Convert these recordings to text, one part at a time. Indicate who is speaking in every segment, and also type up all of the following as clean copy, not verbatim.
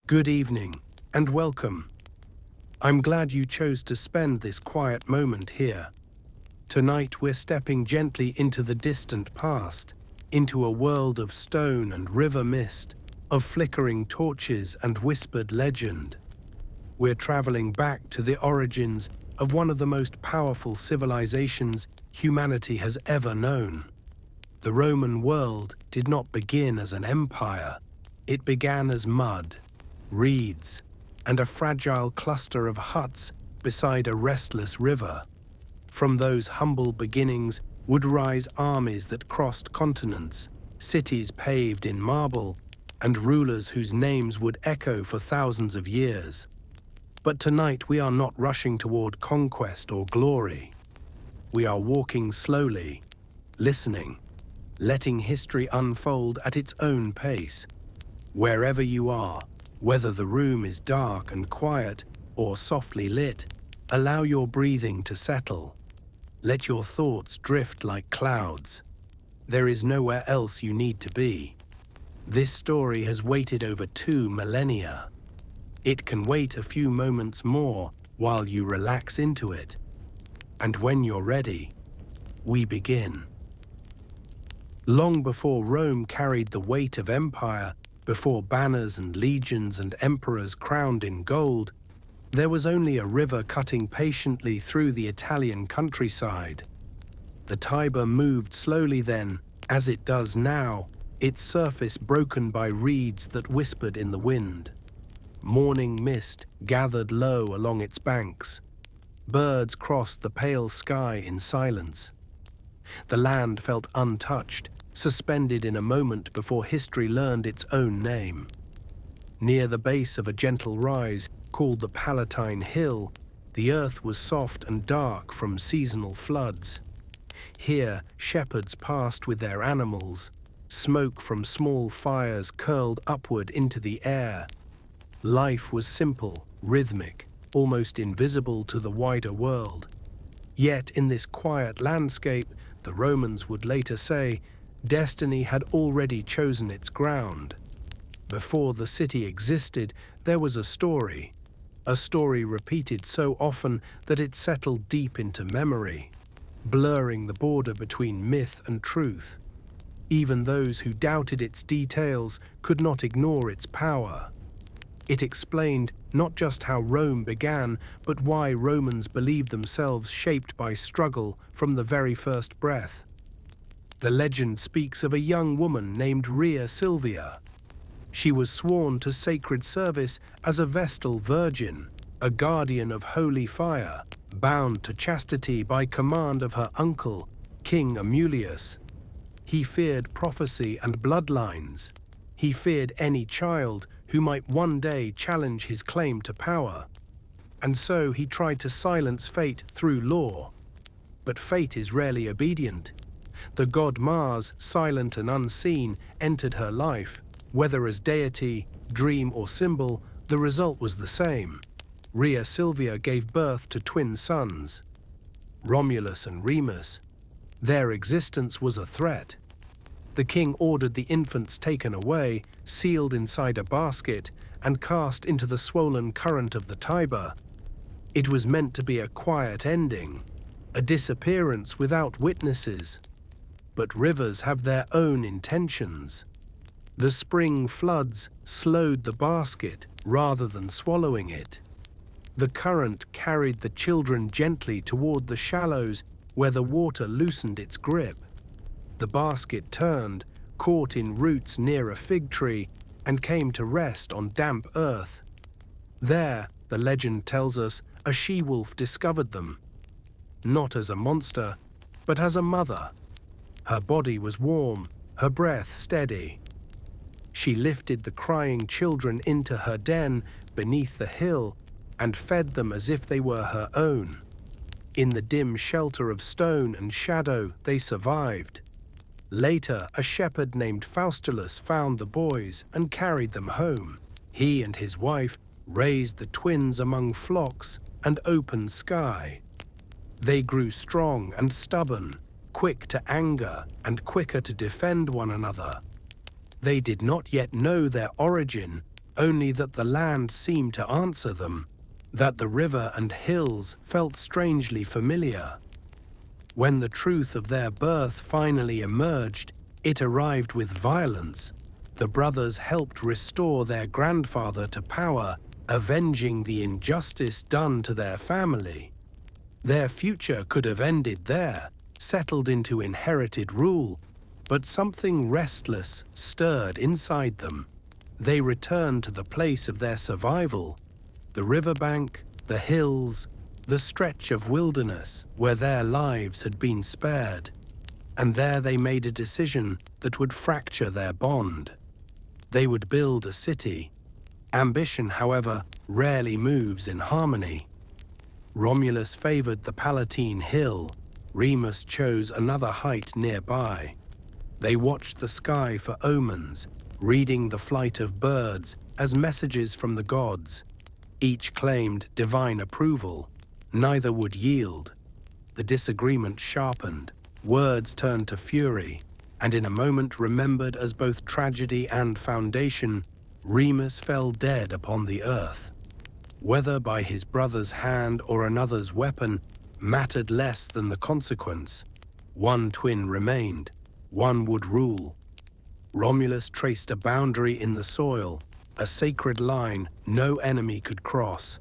Speaker 1: Good evening, and welcome. I'm glad you chose to spend this quiet moment here. Tonight we're stepping gently into the distant past, into a world of stone and river mist, of flickering torches and whispered legend. We're traveling back to the origins of one of the most powerful civilizations humanity has ever known. The Roman world did not begin as an empire. It began as mud, reeds, and a fragile cluster of huts beside a restless river. From those humble beginnings would rise armies that crossed continents, cities paved in marble, and rulers whose names would echo for thousands of years. But tonight we are not rushing toward conquest or glory. We are walking slowly, listening, letting history unfold at its own pace. Wherever you are, whether the room is dark and quiet or softly lit, allow your breathing to settle. Let your thoughts drift like clouds. There is nowhere else you need to be. This story has waited over 2 millennia. It can wait a few moments more while you relax into it. And when you're ready, we begin. Long before Rome carried the weight of empire, before banners and legions and emperors crowned in gold, there was only a river cutting patiently through the Italian countryside. The Tiber moved slowly then, as it does now, its surface broken by reeds that whispered in the wind. Morning mist gathered low along its banks. Birds crossed the pale sky in silence. The land felt untouched, suspended in a moment before history learned its own name. Near the base of a gentle rise called the Palatine Hill, the earth was soft and dark from seasonal floods. Here, shepherds passed with their animals. Smoke from small fires curled upward into the air. Life was simple, rhythmic, almost invisible to the wider world. Yet in this quiet landscape, the Romans would later say, destiny had already chosen its ground. Before the city existed, there was a story repeated so often that it settled deep into memory, blurring the border between myth and truth. Even those who doubted its details could not ignore its power. It explained not just how Rome began, but why Romans believed themselves shaped by struggle from the very first breath. The legend speaks of a young woman named Rhea Silvia. She was sworn to sacred service as a Vestal virgin, a guardian of holy fire, bound to chastity by command of her uncle, King Amulius. He feared prophecy and bloodlines. He feared any child who might one day challenge his claim to power. And so he tried to silence fate through law. But fate is rarely obedient. The god Mars, silent and unseen, entered her life. Whether as deity, dream, or symbol, the result was the same. Rhea Silvia gave birth to twin sons, Romulus and Remus. Their existence was a threat. The king ordered the infants taken away, sealed inside a basket, and cast into the swollen current of the Tiber. It was meant to be a quiet ending, a disappearance without witnesses. But rivers have their own intentions. The spring floods slowed the basket rather than swallowing it. The current carried the children gently toward the shallows where the water loosened its grip. The basket turned, caught in roots near a fig tree, and came to rest on damp earth. There, the legend tells us, a she-wolf discovered them. Not as a monster, but as a mother. Her body was warm, her breath steady. She lifted the crying children into her den beneath the hill and fed them as if they were her own. In the dim shelter of stone and shadow, they survived. Later, a shepherd named Faustulus found the boys and carried them home. He and his wife raised the twins among flocks and open sky. They grew strong and stubborn, quick to anger and quicker to defend one another. They did not yet know their origin, only that the land seemed to answer them, that the river and hills felt strangely familiar. When the truth of their birth finally emerged, it arrived with violence. The brothers helped restore their grandfather to power, avenging the injustice done to their family. Their future could have ended there, settled into inherited rule, but something restless stirred inside them. They returned to the place of their survival, the riverbank, the hills, the stretch of wilderness where their lives had been spared. And there they made a decision that would fracture their bond. They would build a city. Ambition, however, rarely moves in harmony. Romulus favored the Palatine Hill. Remus chose another height nearby. They watched the sky for omens, reading the flight of birds as messages from the gods. Each claimed divine approval. Neither would yield. The disagreement sharpened. Words turned to fury, and in a moment remembered as both tragedy and foundation, Remus fell dead upon the earth. Whether by his brother's hand or another's weapon mattered less than the consequence. One twin remained. One would rule. Romulus traced a boundary in the soil, a sacred line no enemy could cross.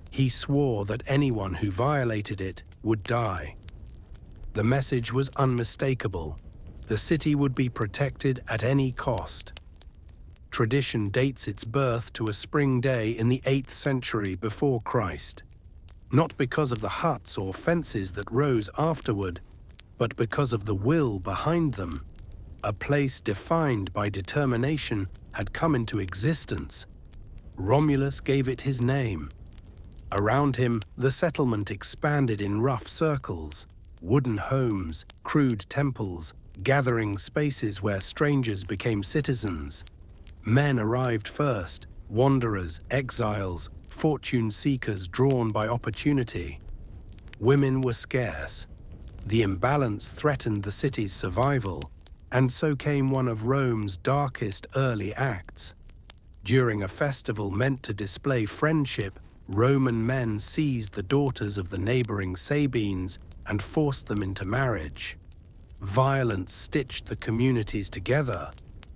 Speaker 1: He swore that anyone who violated it would die. The message was unmistakable. The city would be protected at any cost. Tradition dates its birth to a spring day in the 8th century before Christ. Not because of the huts or fences that rose afterward, but because of the will behind them. A place defined by determination had come into existence. Romulus gave it his name. Around him, the settlement expanded in rough circles. Wooden homes, crude temples, gathering spaces where strangers became citizens. Men arrived first, wanderers, exiles, fortune seekers drawn by opportunity. Women were scarce. The imbalance threatened the city's survival, and so came one of Rome's darkest early acts. During a festival meant to display friendship, Roman men seized the daughters of the neighboring Sabines and forced them into marriage. Violence stitched the communities together.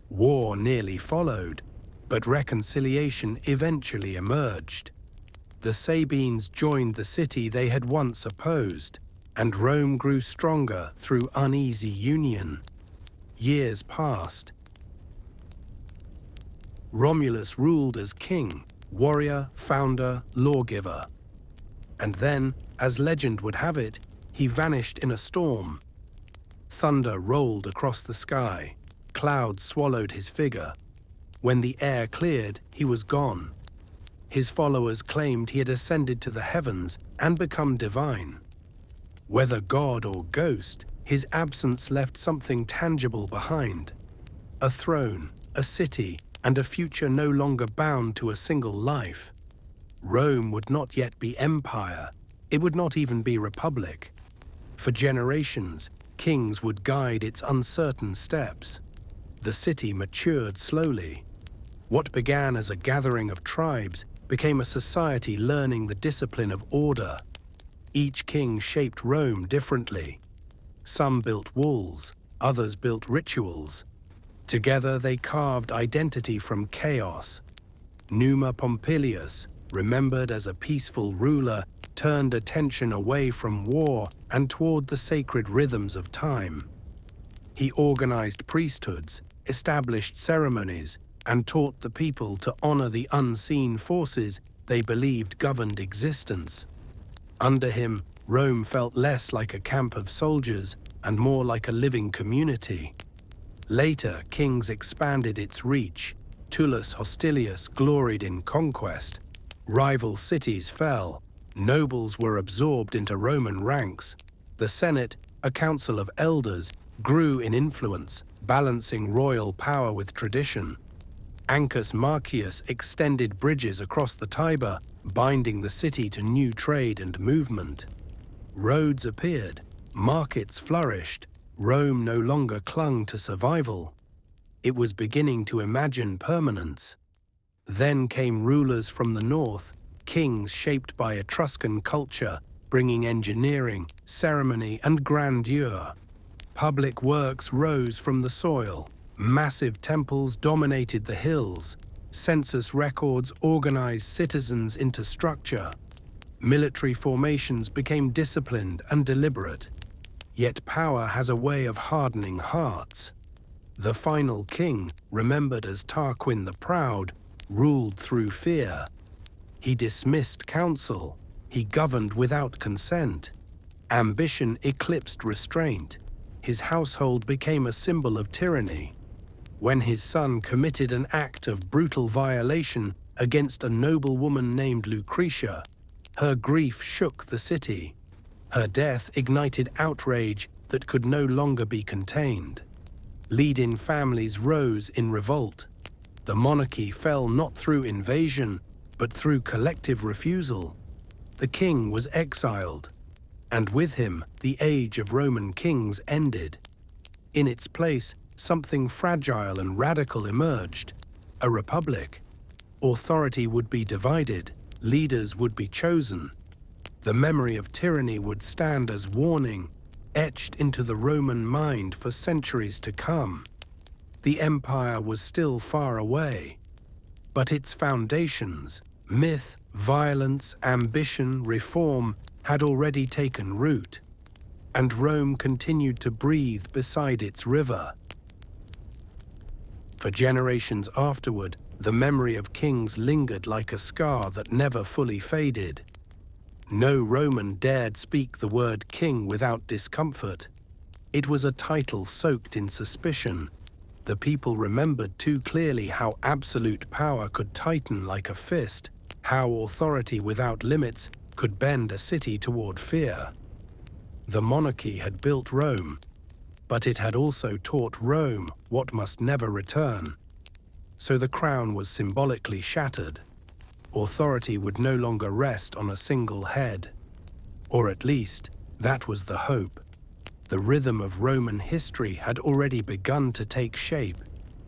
Speaker 1: War nearly followed, but reconciliation eventually emerged. The Sabines joined the city they had once opposed, and Rome grew stronger through uneasy union. Years passed. Romulus ruled as king, warrior, founder, lawgiver. And then, as legend would have it, he vanished in a storm. Thunder rolled across the sky. Clouds swallowed his figure. When the air cleared, he was gone. His followers claimed he had ascended to the heavens and become divine. Whether god or ghost, his absence left something tangible behind. A throne, a city, and a future no longer bound to a single life. Rome would not yet be empire. It would not even be republic. For generations, kings would guide its uncertain steps. The city matured slowly. What began as a gathering of tribes became a society learning the discipline of order. Each king shaped Rome differently. Some built walls, others built rituals. Together they carved identity from chaos. Numa Pompilius, remembered as a peaceful ruler, turned attention away from war and toward the sacred rhythms of time. He organized priesthoods, established ceremonies, and taught the people to honor the unseen forces they believed governed existence. Under him, Rome felt less like a camp of soldiers and more like a living community. Later, kings expanded its reach. Tullus Hostilius gloried in conquest. Rival cities fell. Nobles were absorbed into Roman ranks. The Senate, a council of elders, grew in influence, balancing royal power with tradition. Ancus Marcius extended bridges across the Tiber, binding the city to new trade and movement. Roads appeared, markets flourished. Rome no longer clung to survival. It was beginning to imagine permanence. Then came rulers from the north, kings shaped by Etruscan culture, bringing engineering, ceremony, and grandeur. Public works rose from the soil. Massive temples dominated the hills. Census records organized citizens into structure. Military formations became disciplined and deliberate. Yet power has a way of hardening hearts. The final king, remembered as Tarquin the Proud, ruled through fear. He dismissed counsel. He governed without consent. Ambition eclipsed restraint. His household became a symbol of tyranny. When his son committed an act of brutal violation against a noble woman named Lucretia, her grief shook the city. Her death ignited outrage that could no longer be contained. Leading families rose in revolt. The monarchy fell not through invasion, but through collective refusal. The king was exiled, and with him the age of Roman kings ended. In its place, something fragile and radical emerged: a republic. Authority would be divided, leaders would be chosen. The memory of tyranny would stand as warning, etched into the Roman mind for centuries to come. The empire was still far away, but its foundations, myth, violence, ambition, reform, had already taken root, and Rome continued to breathe beside its river. For generations afterward, the memory of kings lingered like a scar that never fully faded. No Roman dared speak the word king without discomfort. It was a title soaked in suspicion. The people remembered too clearly how absolute power could tighten like a fist, how authority without limits could bend a city toward fear. The monarchy had built Rome, but it had also taught Rome what must never return. So the crown was symbolically shattered. Authority would no longer rest on a single head. Or at least, that was the hope. The rhythm of Roman history had already begun to take shape.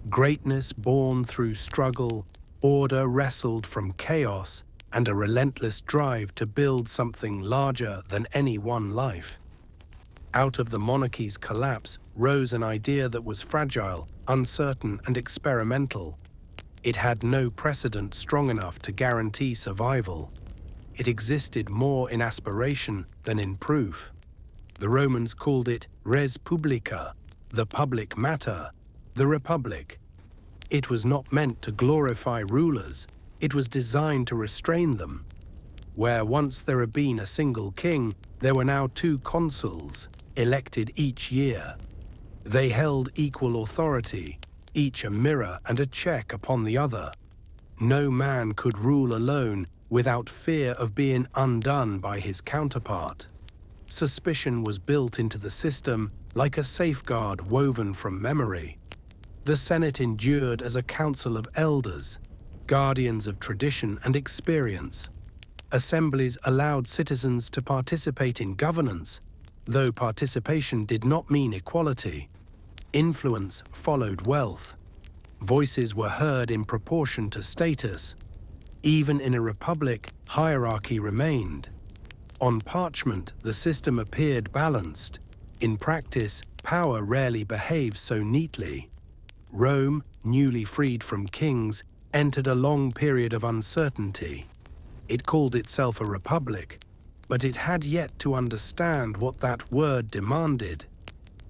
Speaker 1: Greatness born through struggle, order wrestled from chaos, and a relentless drive to build something larger than any one life. Out of the monarchy's collapse rose an idea that was fragile, uncertain, and experimental. It had no precedent strong enough to guarantee survival. It existed more in aspiration than in proof. The Romans called it res publica, the public matter, the republic. It was not meant to glorify rulers. It was designed to restrain them. Where once there had been a single king, there were now two consuls, elected each year. They held equal authority, each a mirror and a check upon the other. No man could rule alone without fear of being undone by his counterpart. Suspicion was built into the system like a safeguard woven from memory. The Senate endured as a council of elders, guardians of tradition and experience. Assemblies allowed citizens to participate in governance, though participation did not mean equality. Influence followed wealth. Voices were heard in proportion to status. Even in a republic, hierarchy remained. On parchment, the system appeared balanced. In practice, power rarely behaved so neatly. Rome, newly freed from kings, entered a long period of uncertainty. It called itself a republic, but it had yet to understand what that word demanded.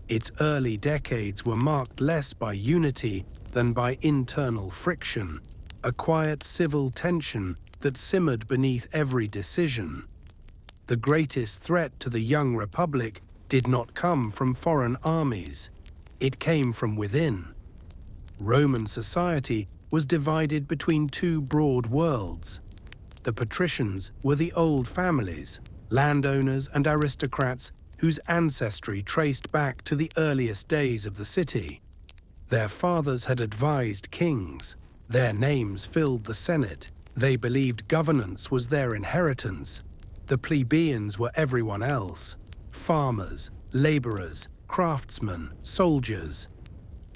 Speaker 1: Its early decades were marked less by unity than by internal friction, a quiet civil tension that simmered beneath every decision. The greatest threat to the young republic did not come from foreign armies. It came from within. Roman society was divided between two broad worlds. The patricians were the old families, landowners and aristocrats whose ancestry traced back to the earliest days of the city. Their fathers had advised kings. Their names filled the Senate. They believed governance was their inheritance. The plebeians were everyone else: farmers, laborers, craftsmen, soldiers.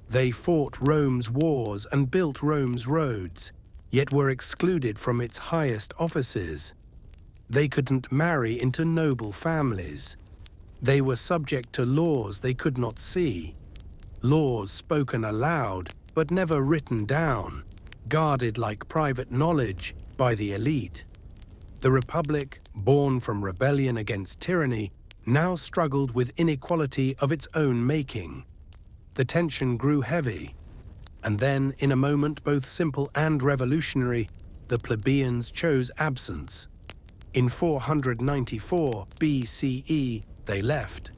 Speaker 1: They fought Rome's wars and built Rome's roads, yet were excluded from its highest offices. They couldn't marry into noble families. They were subject to laws they could not see, laws spoken aloud but never written down, guarded like private knowledge by the elite. The Republic, born from rebellion against tyranny, now struggled with inequality of its own making. The tension grew heavy, and then, in a moment both simple and revolutionary, the plebeians chose absence. In 494 BCE, they left.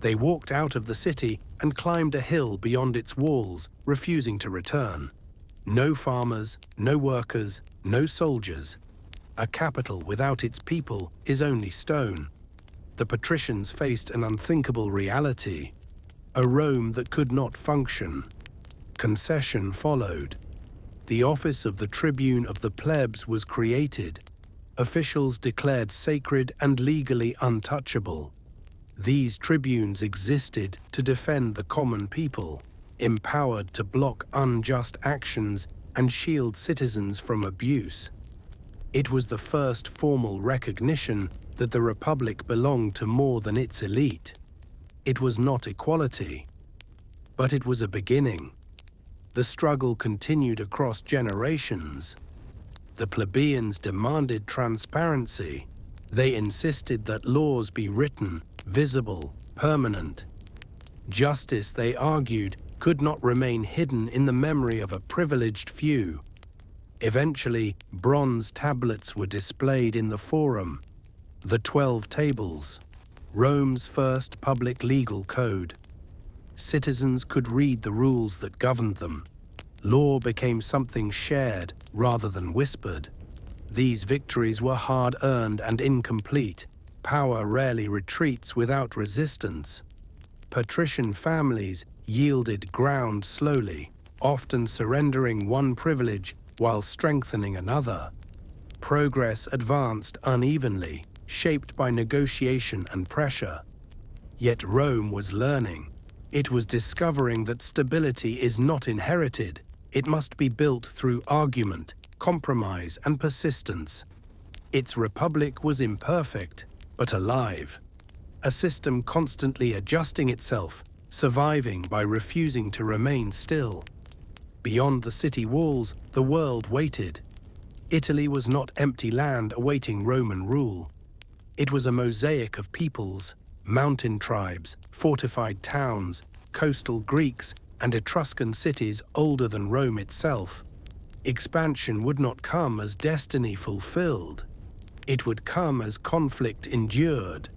Speaker 1: They walked out of the city and climbed a hill beyond its walls, refusing to return. No farmers, no workers, no soldiers. A capital without its people is only stone. The patricians faced an unthinkable reality, a Rome that could not function. Concession followed. The office of the tribune of the plebs was created. Officials declared sacred and legally untouchable. These tribunes existed to defend the common people, empowered to block unjust actions and shield citizens from abuse. It was the first formal recognition that the Republic belonged to more than its elite. It was not equality, but it was a beginning. The struggle continued across generations. The plebeians demanded transparency. They insisted that laws be written, visible, permanent. Justice, they argued, could not remain hidden in the memory of a privileged few. Eventually, bronze tablets were displayed in the Forum, the 12 Tables, Rome's first public legal code. Citizens could read the rules that governed them. Law became something shared rather than whispered. These victories were hard-earned and incomplete. Power rarely retreats without resistance. Patrician families yielded ground slowly, often surrendering one privilege while strengthening another. Progress advanced unevenly, shaped by negotiation and pressure. Yet Rome was learning. It was discovering that stability is not inherited. It must be built through argument, compromise, and persistence. Its republic was imperfect, but alive. A system constantly adjusting itself, surviving by refusing to remain still. Beyond the city walls, the world waited. Italy was not empty land awaiting Roman rule. It was a mosaic of peoples, mountain tribes, fortified towns, coastal Greeks, and Etruscan cities older than Rome itself. Expansion would not come as destiny fulfilled. It would come as conflict endured.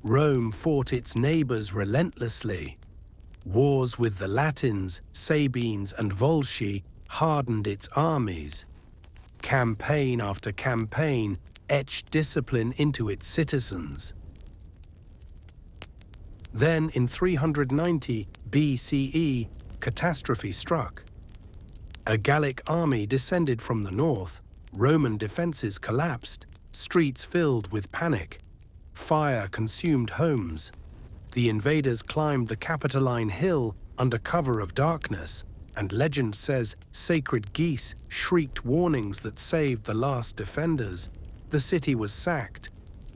Speaker 1: Rome fought its neighbors relentlessly. Wars with the Latins, Sabines, and Volsci hardened its armies. Campaign after campaign etched discipline into its citizens. Then, in 390 BCE, catastrophe struck. A Gallic army descended from the north. Roman defenses collapsed, streets filled with panic. Fire consumed homes. The invaders climbed the Capitoline Hill under cover of darkness, and legend says sacred geese shrieked warnings that saved the last defenders. The city was sacked.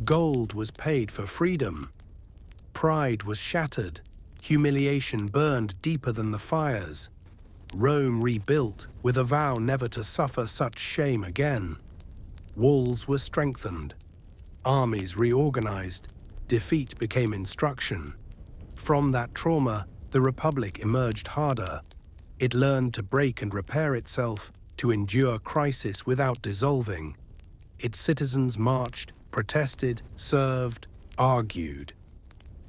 Speaker 1: Gold was paid for freedom. Pride was shattered. Humiliation burned deeper than the fires. Rome rebuilt with a vow never to suffer such shame again. Walls were strengthened. Armies reorganized. Defeat became instruction. From that trauma, the Republic emerged harder. It learned to break and repair itself, to endure crisis without dissolving. Its citizens marched, protested, served, argued.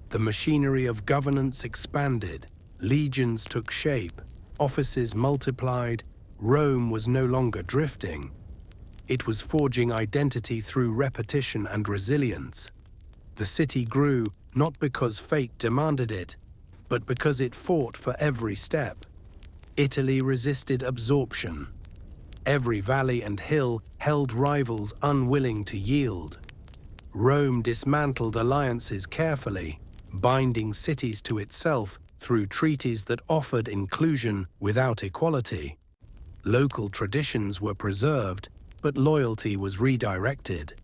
Speaker 1: The machinery of governance expanded. Legions took shape. Offices multiplied. Rome was no longer drifting. It was forging identity through repetition and resilience. The city grew not because fate demanded it, but because it fought for every step. Italy resisted absorption. Every valley and hill held rivals unwilling to yield. Rome dismantled alliances carefully, binding cities to itself through treaties that offered inclusion without equality. Local traditions were preserved, but loyalty was redirected.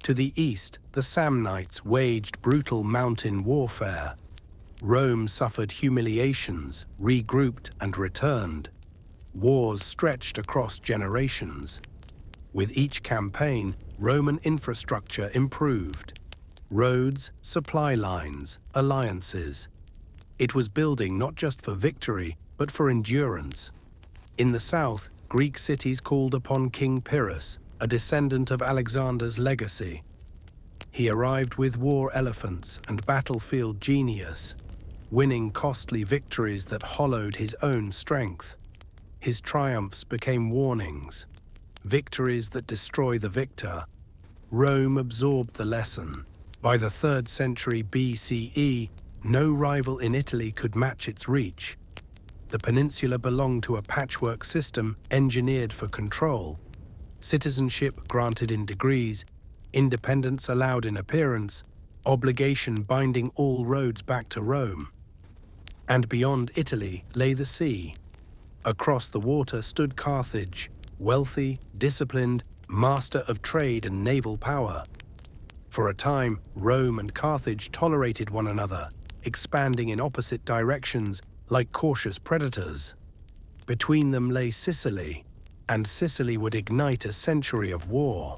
Speaker 1: To the east, the Samnites waged brutal mountain warfare. Rome suffered humiliations, regrouped and returned. Wars stretched across generations. With each campaign, Roman infrastructure improved. Roads, supply lines, alliances. It was building not just for victory, but for endurance. In the south, Greek cities called upon King Pyrrhus, a descendant of Alexander's legacy. He arrived with war elephants and battlefield genius, winning costly victories that hollowed his own strength. His triumphs became warnings, victories that destroy the victor. Rome absorbed the lesson. By the 3rd century BCE, no rival in Italy could match its reach. The peninsula belonged to a patchwork system engineered for control. Citizenship granted in degrees, independence allowed in appearance, obligation binding all roads back to Rome. And beyond Italy lay the sea. Across the water stood Carthage, wealthy, disciplined, master of trade and naval power. For a time, Rome and Carthage tolerated one another, expanding in opposite directions like cautious predators. Between them lay Sicily, and Sicily would ignite a century of war.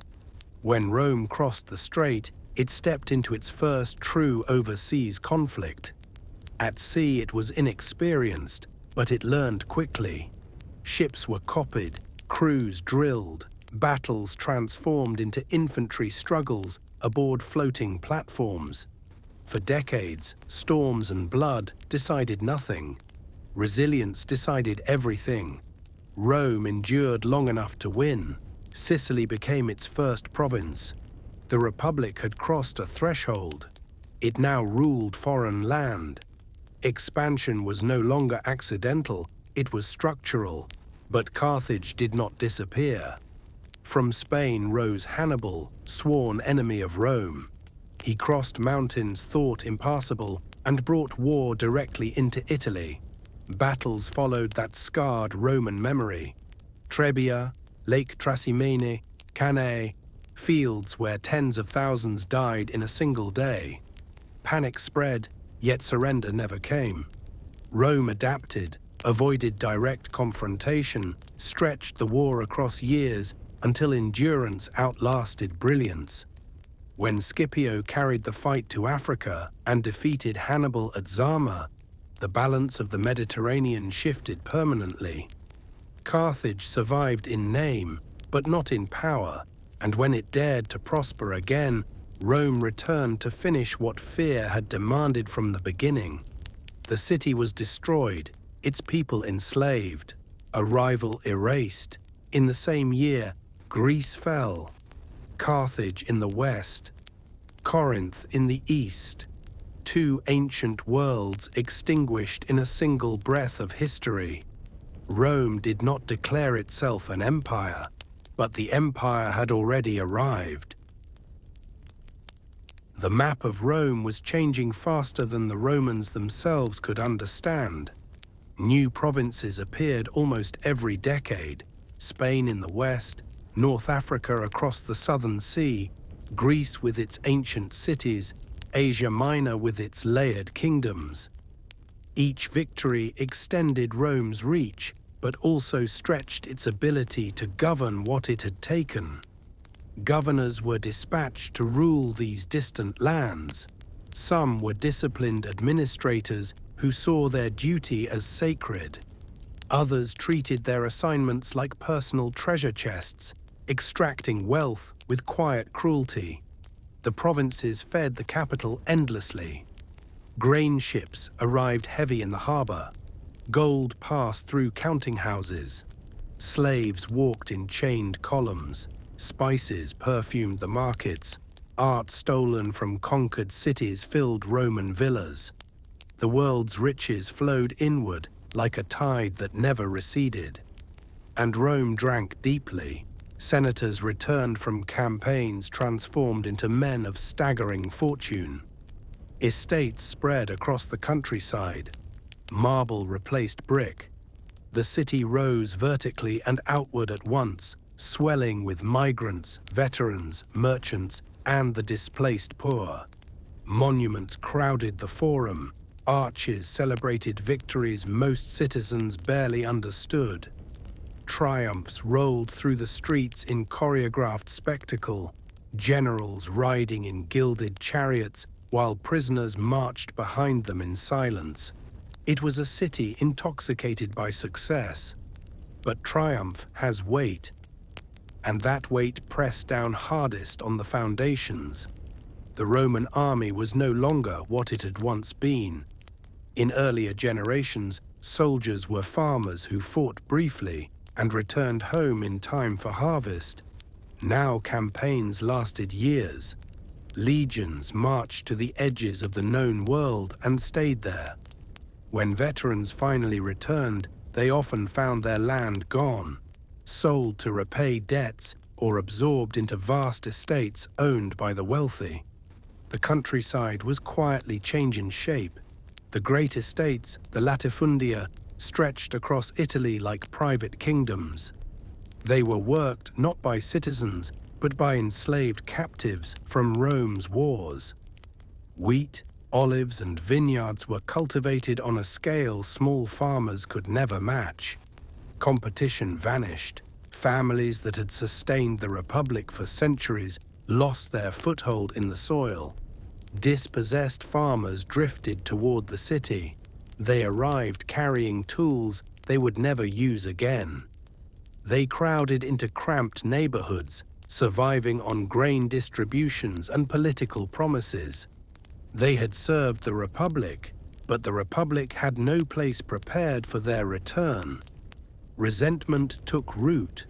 Speaker 1: When Rome crossed the strait, it stepped into its first true overseas conflict. At sea it was inexperienced, but it learned quickly. Ships were copied, crews drilled, battles transformed into infantry struggles aboard floating platforms. For decades, storms and blood decided nothing. Resilience decided everything. Rome endured long enough to win. Sicily became its first province. The Republic had crossed a threshold. It now ruled foreign land. Expansion was no longer accidental, it was structural. But Carthage did not disappear. From Spain rose Hannibal, sworn enemy of Rome. He crossed mountains thought impassable and brought war directly into Italy. Battles followed that scarred Roman memory. Trebia, Lake Trasimene, Cannae, fields where tens of thousands died in a single day. Panic spread, yet surrender never came. Rome adapted, avoided direct confrontation, stretched the war across years until endurance outlasted brilliance. When Scipio carried the fight to Africa and defeated Hannibal at Zama, the balance of the Mediterranean shifted permanently. Carthage survived in name, but not in power, and when it dared to prosper again, Rome returned to finish what fear had demanded from the beginning. The city was destroyed, its people enslaved, a rival erased. In the same year, Greece fell, Carthage in the west, Corinth in the east. Two ancient worlds extinguished in a single breath of history. Rome did not declare itself an empire, but the empire had already arrived. The map of Rome was changing faster than the Romans themselves could understand. New provinces appeared almost every decade: Spain in the west, North Africa across the southern sea, Greece with its ancient cities, Asia Minor with its layered kingdoms. Each victory extended Rome's reach, but also stretched its ability to govern what it had taken. Governors were dispatched to rule these distant lands. Some were disciplined administrators who saw their duty as sacred. Others treated their assignments like personal treasure chests, extracting wealth with quiet cruelty. The provinces fed the capital endlessly. Grain ships arrived heavy in the harbor. Gold passed through counting houses. Slaves walked in chained columns. Spices perfumed the markets. Art stolen from conquered cities filled Roman villas. The world's riches flowed inward like a tide that never receded. And Rome drank deeply. Senators returned from campaigns transformed into men of staggering fortune. Estates spread across the countryside. Marble replaced brick. The city rose vertically and outward at once, swelling with migrants, veterans, merchants, and the displaced poor. Monuments crowded the forum. Arches celebrated victories most citizens barely understood. Triumphs rolled through the streets in choreographed spectacle, generals riding in gilded chariots while prisoners marched behind them in silence. It was a city intoxicated by success. But triumph has weight, and that weight pressed down hardest on the foundations. The Roman army was no longer what it had once been. In earlier generations, soldiers were farmers who fought briefly and returned home in time for harvest. Now campaigns lasted years. Legions marched to the edges of the known world and stayed there. When veterans finally returned, they often found their land gone, sold to repay debts or absorbed into vast estates owned by the wealthy. The countryside was quietly changing shape. The great estates, the latifundia, stretched across Italy like private kingdoms. They were worked not by citizens, but by enslaved captives from Rome's wars. Wheat, olives, and vineyards were cultivated on a scale small farmers could never match. Competition vanished. Families that had sustained the Republic for centuries lost their foothold in the soil. Dispossessed farmers drifted toward the city. They arrived carrying tools they would never use again. They crowded into cramped neighborhoods, surviving on grain distributions and political promises. They had served the Republic, but the Republic had no place prepared for their return. Resentment took root.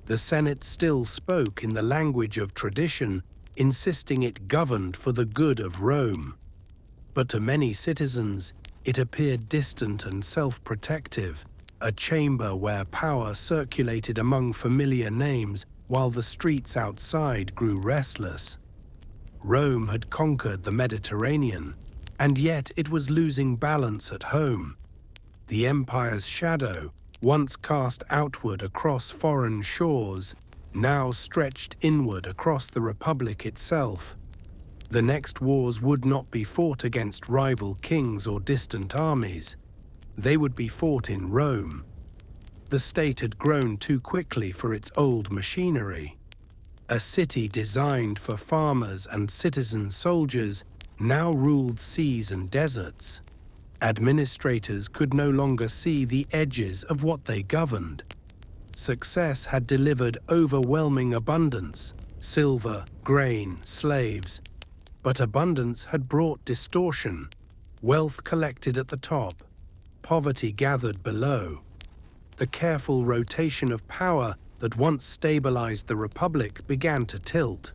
Speaker 1: The Senate still spoke in the language of tradition, insisting it governed for the good of Rome. But to many citizens, it appeared distant and self-protective, a chamber where power circulated among familiar names while the streets outside grew restless. Rome had conquered the Mediterranean, and yet it was losing balance at home. The empire's shadow, once cast outward across foreign shores, now stretched inward across the Republic itself. The next wars would not be fought against rival kings or distant armies. They would be fought in Rome. The state had grown too quickly for its old machinery. A city designed for farmers and citizen soldiers now ruled seas and deserts. Administrators could no longer see the edges of what they governed. Success had delivered overwhelming abundance, silver, grain, slaves. But abundance had brought distortion. Wealth collected at the top, poverty gathered below. The careful rotation of power that once stabilized the Republic began to tilt.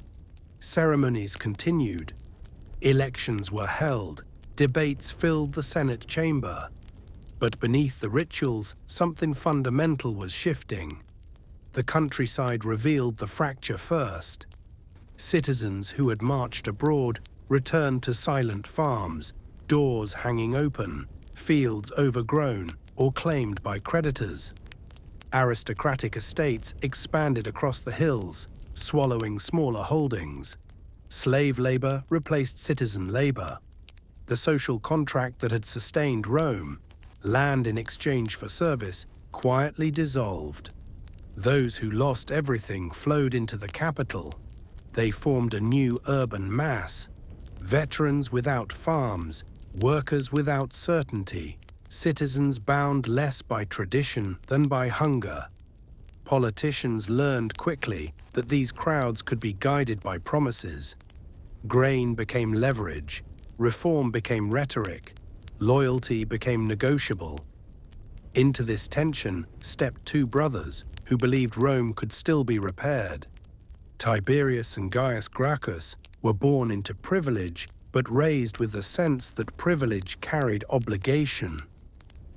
Speaker 1: Ceremonies continued. Elections were held. Debates filled the Senate chamber. But beneath the rituals, something fundamental was shifting. The countryside revealed the fracture first. Citizens who had marched abroad returned to silent farms, doors hanging open, fields overgrown or claimed by creditors. Aristocratic estates expanded across the hills, swallowing smaller holdings. Slave labor replaced citizen labor. The social contract that had sustained Rome, land in exchange for service, quietly dissolved. Those who lost everything flowed into the capital. They formed a new urban mass. Veterans without farms, workers without certainty, citizens bound less by tradition than by hunger. Politicians learned quickly that these crowds could be guided by promises. Grain became leverage, reform became rhetoric, loyalty became negotiable. Into this tension stepped two brothers who believed Rome could still be repaired. Tiberius and Gaius Gracchus were born into privilege, but raised with the sense that privilege carried obligation.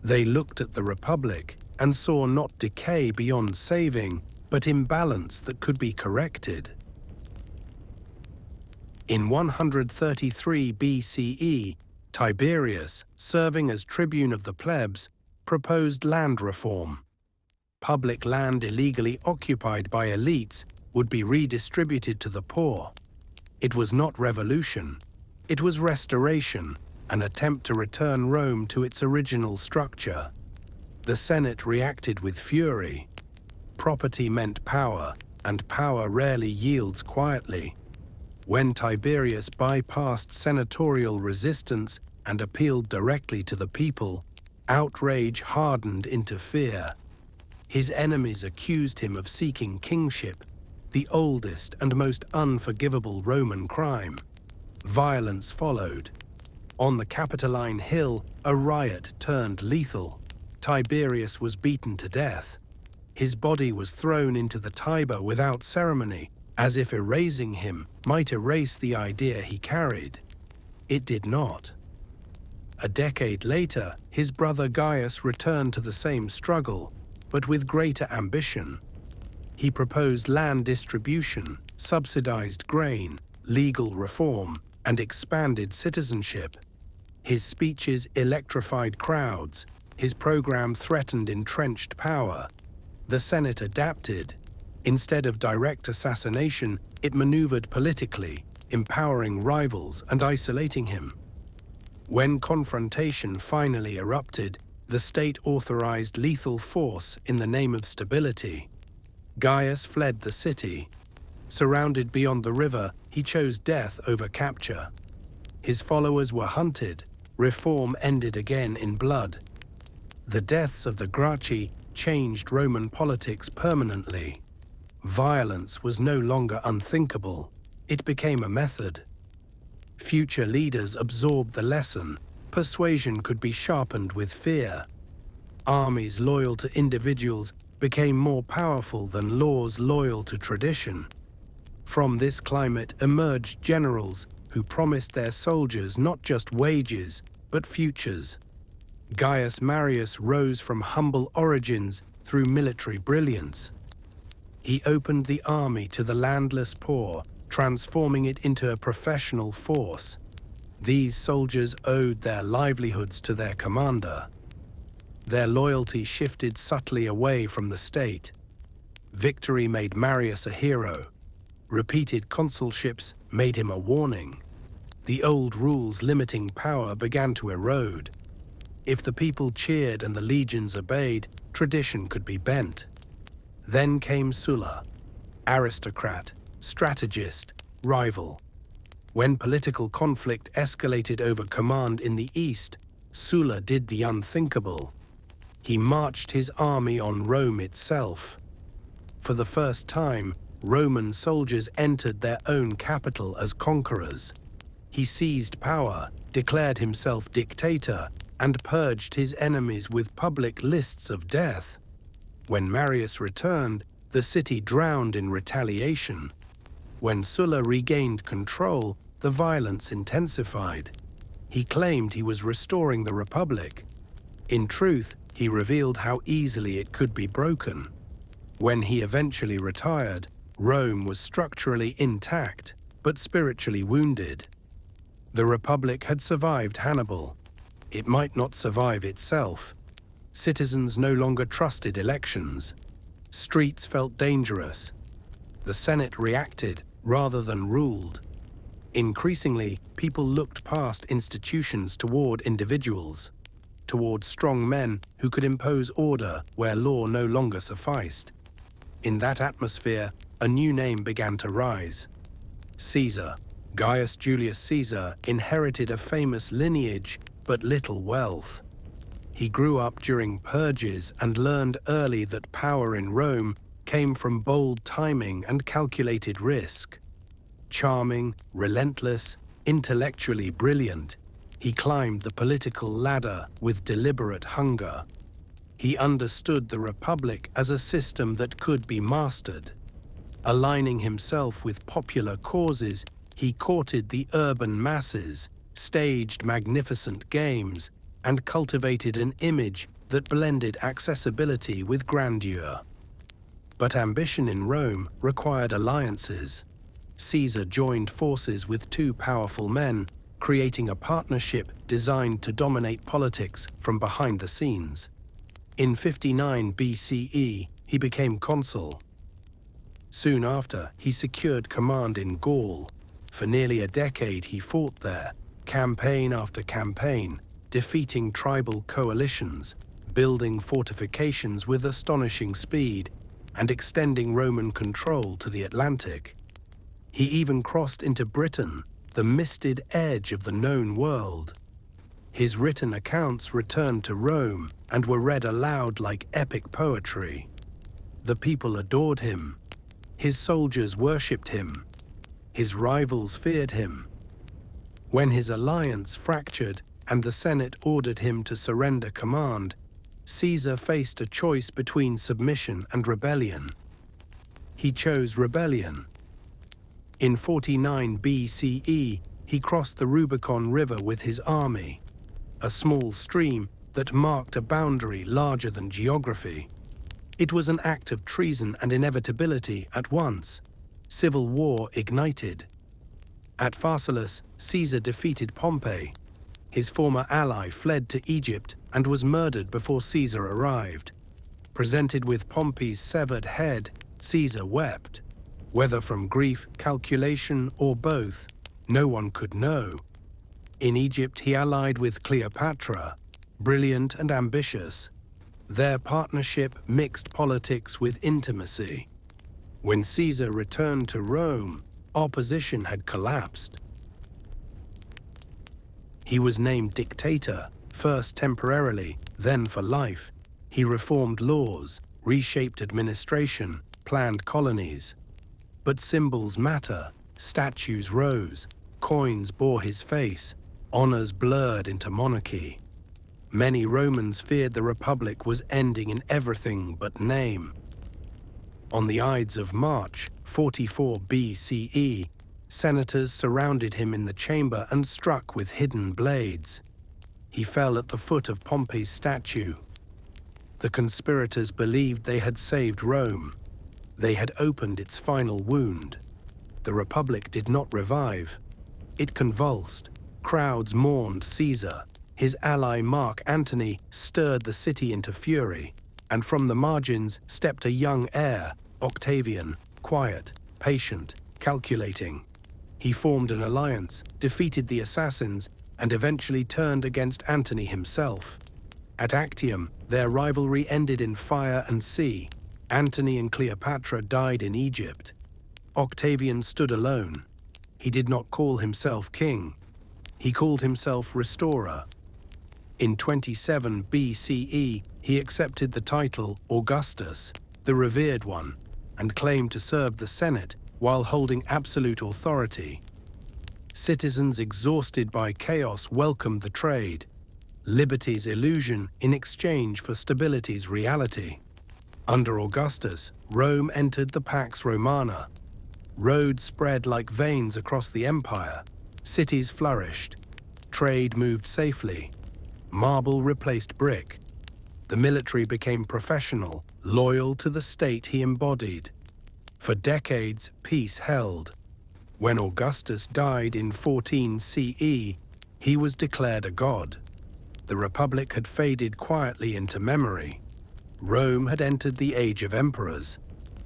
Speaker 1: They looked at the Republic and saw not decay beyond saving, but imbalance that could be corrected. In 133 BCE, Tiberius, serving as tribune of the plebs, proposed land reform. Public land illegally occupied by elites would be redistributed to the poor. It was not revolution, it was restoration, an attempt to return Rome to its original structure. The Senate reacted with fury. Property meant power, and power rarely yields quietly. When Tiberius bypassed senatorial resistance and appealed directly to the people, outrage hardened into fear. His enemies accused him of seeking kingship, the oldest and most unforgivable Roman crime. Violence followed. On the Capitoline Hill, a riot turned lethal. Tiberius was beaten to death. His body was thrown into the Tiber without ceremony, as if erasing him might erase the idea he carried. It did not. A decade later, his brother Gaius returned to the same struggle, but with greater ambition. He proposed land distribution, subsidized grain, legal reform, and expanded citizenship. His speeches electrified crowds. His program threatened entrenched power. The Senate adapted. Instead of direct assassination, it maneuvered politically, empowering rivals and isolating him. When confrontation finally erupted, the state authorized lethal force in the name of stability. Gaius fled the city. Surrounded beyond the river, he chose death over capture. His followers were hunted. Reform ended again in blood. The deaths of the Gracchi changed Roman politics permanently. Violence was no longer unthinkable. It became a method. Future leaders absorbed the lesson. Persuasion could be sharpened with fear. Armies loyal to individuals became more powerful than laws loyal to tradition. From this climate emerged generals who promised their soldiers not just wages, but futures. Gaius Marius rose from humble origins through military brilliance. He opened the army to the landless poor, transforming it into a professional force. These soldiers owed their livelihoods to their commander. Their loyalty shifted subtly away from the state. Victory made Marius a hero. Repeated consulships made him a warning. The old rules limiting power began to erode. If the people cheered and the legions obeyed, tradition could be bent. Then came Sulla, aristocrat, strategist, rival. When political conflict escalated over command in the east, Sulla did the unthinkable. He marched his army on Rome itself. For the first time, Roman soldiers entered their own capital as conquerors. He seized power, declared himself dictator, and purged his enemies with public lists of death. When Marius returned, the city drowned in retaliation. When Sulla regained control, the violence intensified. He claimed he was restoring the Republic. In truth, he revealed how easily it could be broken. When he eventually retired, Rome was structurally intact, but spiritually wounded. The Republic had survived Hannibal. It might not survive itself. Citizens no longer trusted elections. Streets felt dangerous. The Senate reacted rather than ruled. Increasingly, people looked past institutions toward individuals, toward strong men who could impose order where law no longer sufficed. In that atmosphere, a new name began to rise. Caesar. Gaius Julius Caesar inherited a famous lineage but little wealth. He grew up during purges and learned early that power in Rome came from bold timing and calculated risk. Charming, relentless, intellectually brilliant, he climbed the political ladder with deliberate hunger. He understood the Republic as a system that could be mastered. Aligning himself with popular causes, he courted the urban masses, staged magnificent games, and cultivated an image that blended accessibility with grandeur. But ambition in Rome required alliances. Caesar joined forces with two powerful men, creating a partnership designed to dominate politics from behind the scenes. In 59 BCE, he became consul. Soon after, he secured command in Gaul. For nearly a decade he fought there, campaign after campaign, defeating tribal coalitions, building fortifications with astonishing speed, and extending Roman control to the Atlantic. He even crossed into Britain, the misted edge of the known world. His written accounts returned to Rome and were read aloud like epic poetry. The people adored him. His soldiers worshipped him. His rivals feared him. When his alliance fractured and the Senate ordered him to surrender command, Caesar faced a choice between submission and rebellion. He chose rebellion. In 49 BCE, he crossed the Rubicon River with his army, a small stream that marked a boundary larger than geography. It was an act of treason and inevitability at once. Civil war ignited. At Pharsalus, Caesar defeated Pompey. His former ally fled to Egypt and was murdered before Caesar arrived. Presented with Pompey's severed head, Caesar wept. Whether from grief, calculation, or both, no one could know. In Egypt, he allied with Cleopatra, brilliant and ambitious. Their partnership mixed politics with intimacy. When Caesar returned to Rome, opposition had collapsed. He was named dictator, first temporarily, then for life. He reformed laws, reshaped administration, planned colonies. But symbols matter. Statues rose, coins bore his face, honors blurred into monarchy. Many Romans feared the Republic was ending in everything but name. On the Ides of March, 44 BCE, senators surrounded him in the chamber and struck with hidden blades. He fell at the foot of Pompey's statue. The conspirators believed they had saved Rome. They had opened its final wound. The Republic did not revive. It convulsed. Crowds mourned Caesar. His ally Mark Antony stirred the city into fury, and from the margins stepped a young heir, Octavian, quiet, patient, calculating. He formed an alliance, defeated the assassins, and eventually turned against Antony himself. At Actium, their rivalry ended in fire and sea. Antony and Cleopatra died in Egypt. Octavian stood alone. He did not call himself king. He called himself restorer. In 27 BCE, he accepted the title Augustus, the revered one, and claimed to serve the Senate while holding absolute authority. Citizens exhausted by chaos welcomed the trade, liberty's illusion in exchange for stability's reality. Under Augustus, Rome entered the Pax Romana. Roads spread like veins across the empire. Cities flourished. Trade moved safely. Marble replaced brick. The military became professional, loyal to the state he embodied. For decades, peace held. When Augustus died in 14 CE, he was declared a god. The Republic had faded quietly into memory. Rome had entered the age of emperors,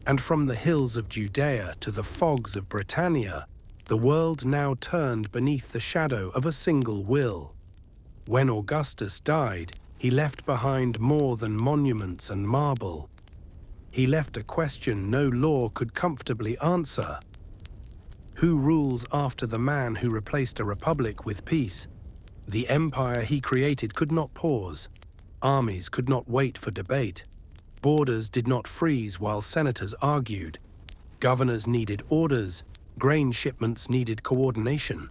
Speaker 1: and from the hills of Judea to the fogs of Britannia, the world now turned beneath the shadow of a single will. When Augustus died, he left behind more than monuments and marble. He left a question no law could comfortably answer. Who rules after the man who replaced a republic with peace? The empire he created could not pause. Armies could not wait for debate. Borders did not freeze while senators argued. Governors needed orders. Grain shipments needed coordination.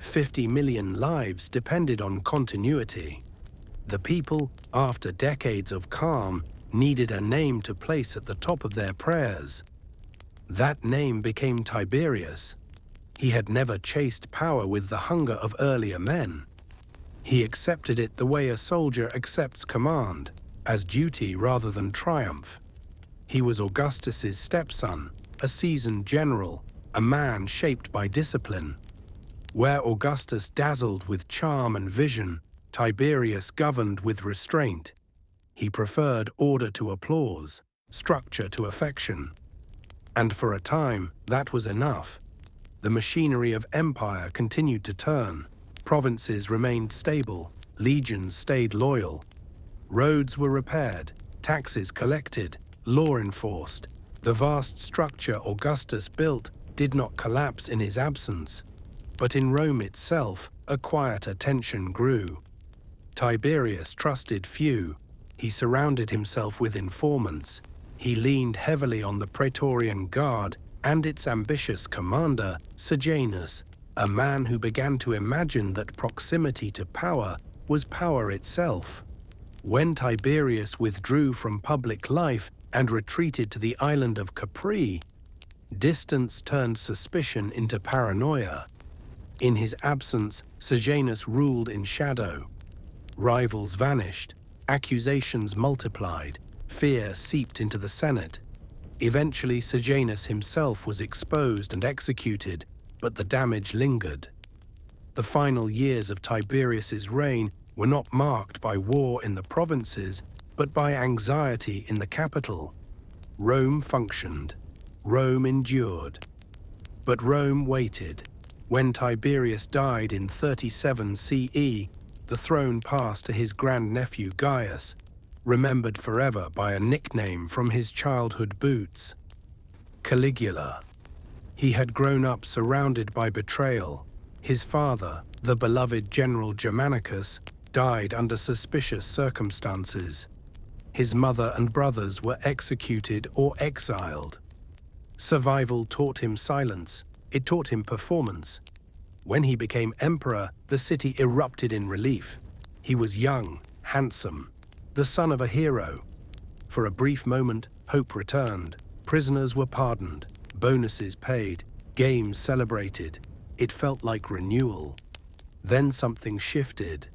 Speaker 1: 50 million lives depended on continuity. The people, after decades of calm, needed a name to place at the top of their prayers. That name became Tiberius. He had never chased power with the hunger of earlier men. He accepted it the way a soldier accepts command, as duty rather than triumph. He was Augustus's stepson, a seasoned general, a man shaped by discipline. Where Augustus dazzled with charm and vision, Tiberius governed with restraint. He preferred order to applause, structure to affection. And for a time, that was enough. The machinery of empire continued to turn. Provinces remained stable, legions stayed loyal. Roads were repaired, taxes collected, law enforced. The vast structure Augustus built did not collapse in his absence. But in Rome itself, a quieter tension grew. Tiberius trusted few. He surrounded himself with informants. He leaned heavily on the Praetorian Guard and its ambitious commander, Sejanus, a man who began to imagine that proximity to power was power itself. When Tiberius withdrew from public life and retreated to the island of Capri, distance turned suspicion into paranoia. In his absence, Sejanus ruled in shadow. Rivals vanished, accusations multiplied, fear seeped into the Senate. Eventually, Sejanus himself was exposed and executed, but the damage lingered. The final years of Tiberius's reign were not marked by war in the provinces, but by anxiety in the capital. Rome functioned. Rome endured. But Rome waited. When Tiberius died in 37 CE, the throne passed to his grandnephew Gaius, remembered forever by a nickname from his childhood boots: Caligula. He had grown up surrounded by betrayal. His father, the beloved General Germanicus, died under suspicious circumstances. His mother and brothers were executed or exiled. Survival taught him silence. It taught him performance. When he became emperor, the city erupted in relief. He was young, handsome, the son of a hero. For a brief moment, hope returned. Prisoners were pardoned, bonuses paid, games celebrated. It felt like renewal. Then something shifted.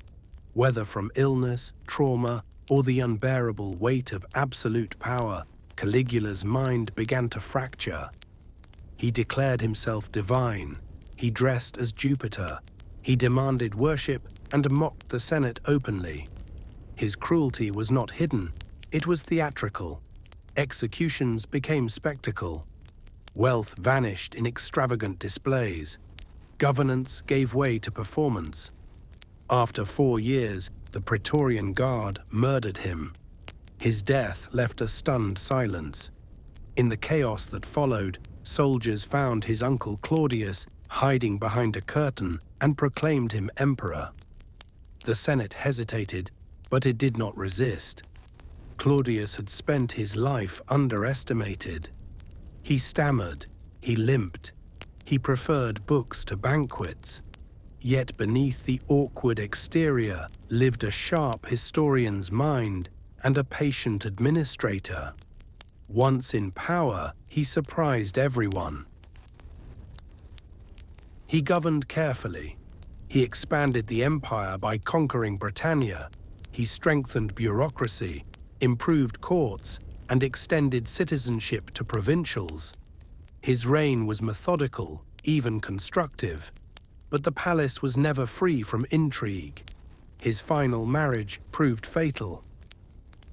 Speaker 1: Whether from illness, trauma, or the unbearable weight of absolute power, Caligula's mind began to fracture. He declared himself divine. He dressed as Jupiter. He demanded worship and mocked the Senate openly. His cruelty was not hidden, it was theatrical. Executions became spectacle. Wealth vanished in extravagant displays. Governance gave way to performance. After 4 years, the Praetorian Guard murdered him. His death left a stunned silence. In the chaos that followed, soldiers found his uncle Claudius hiding behind a curtain and proclaimed him emperor. The Senate hesitated, but it did not resist. Claudius had spent his life underestimated. He stammered, he limped, he preferred books to banquets. Yet beneath the awkward exterior lived a sharp historian's mind and a patient administrator. Once in power, he surprised everyone. He governed carefully. He expanded the empire by conquering Britannia. He strengthened bureaucracy, improved courts, and extended citizenship to provincials. His reign was methodical, even constructive. But the palace was never free from intrigue. His final marriage proved fatal.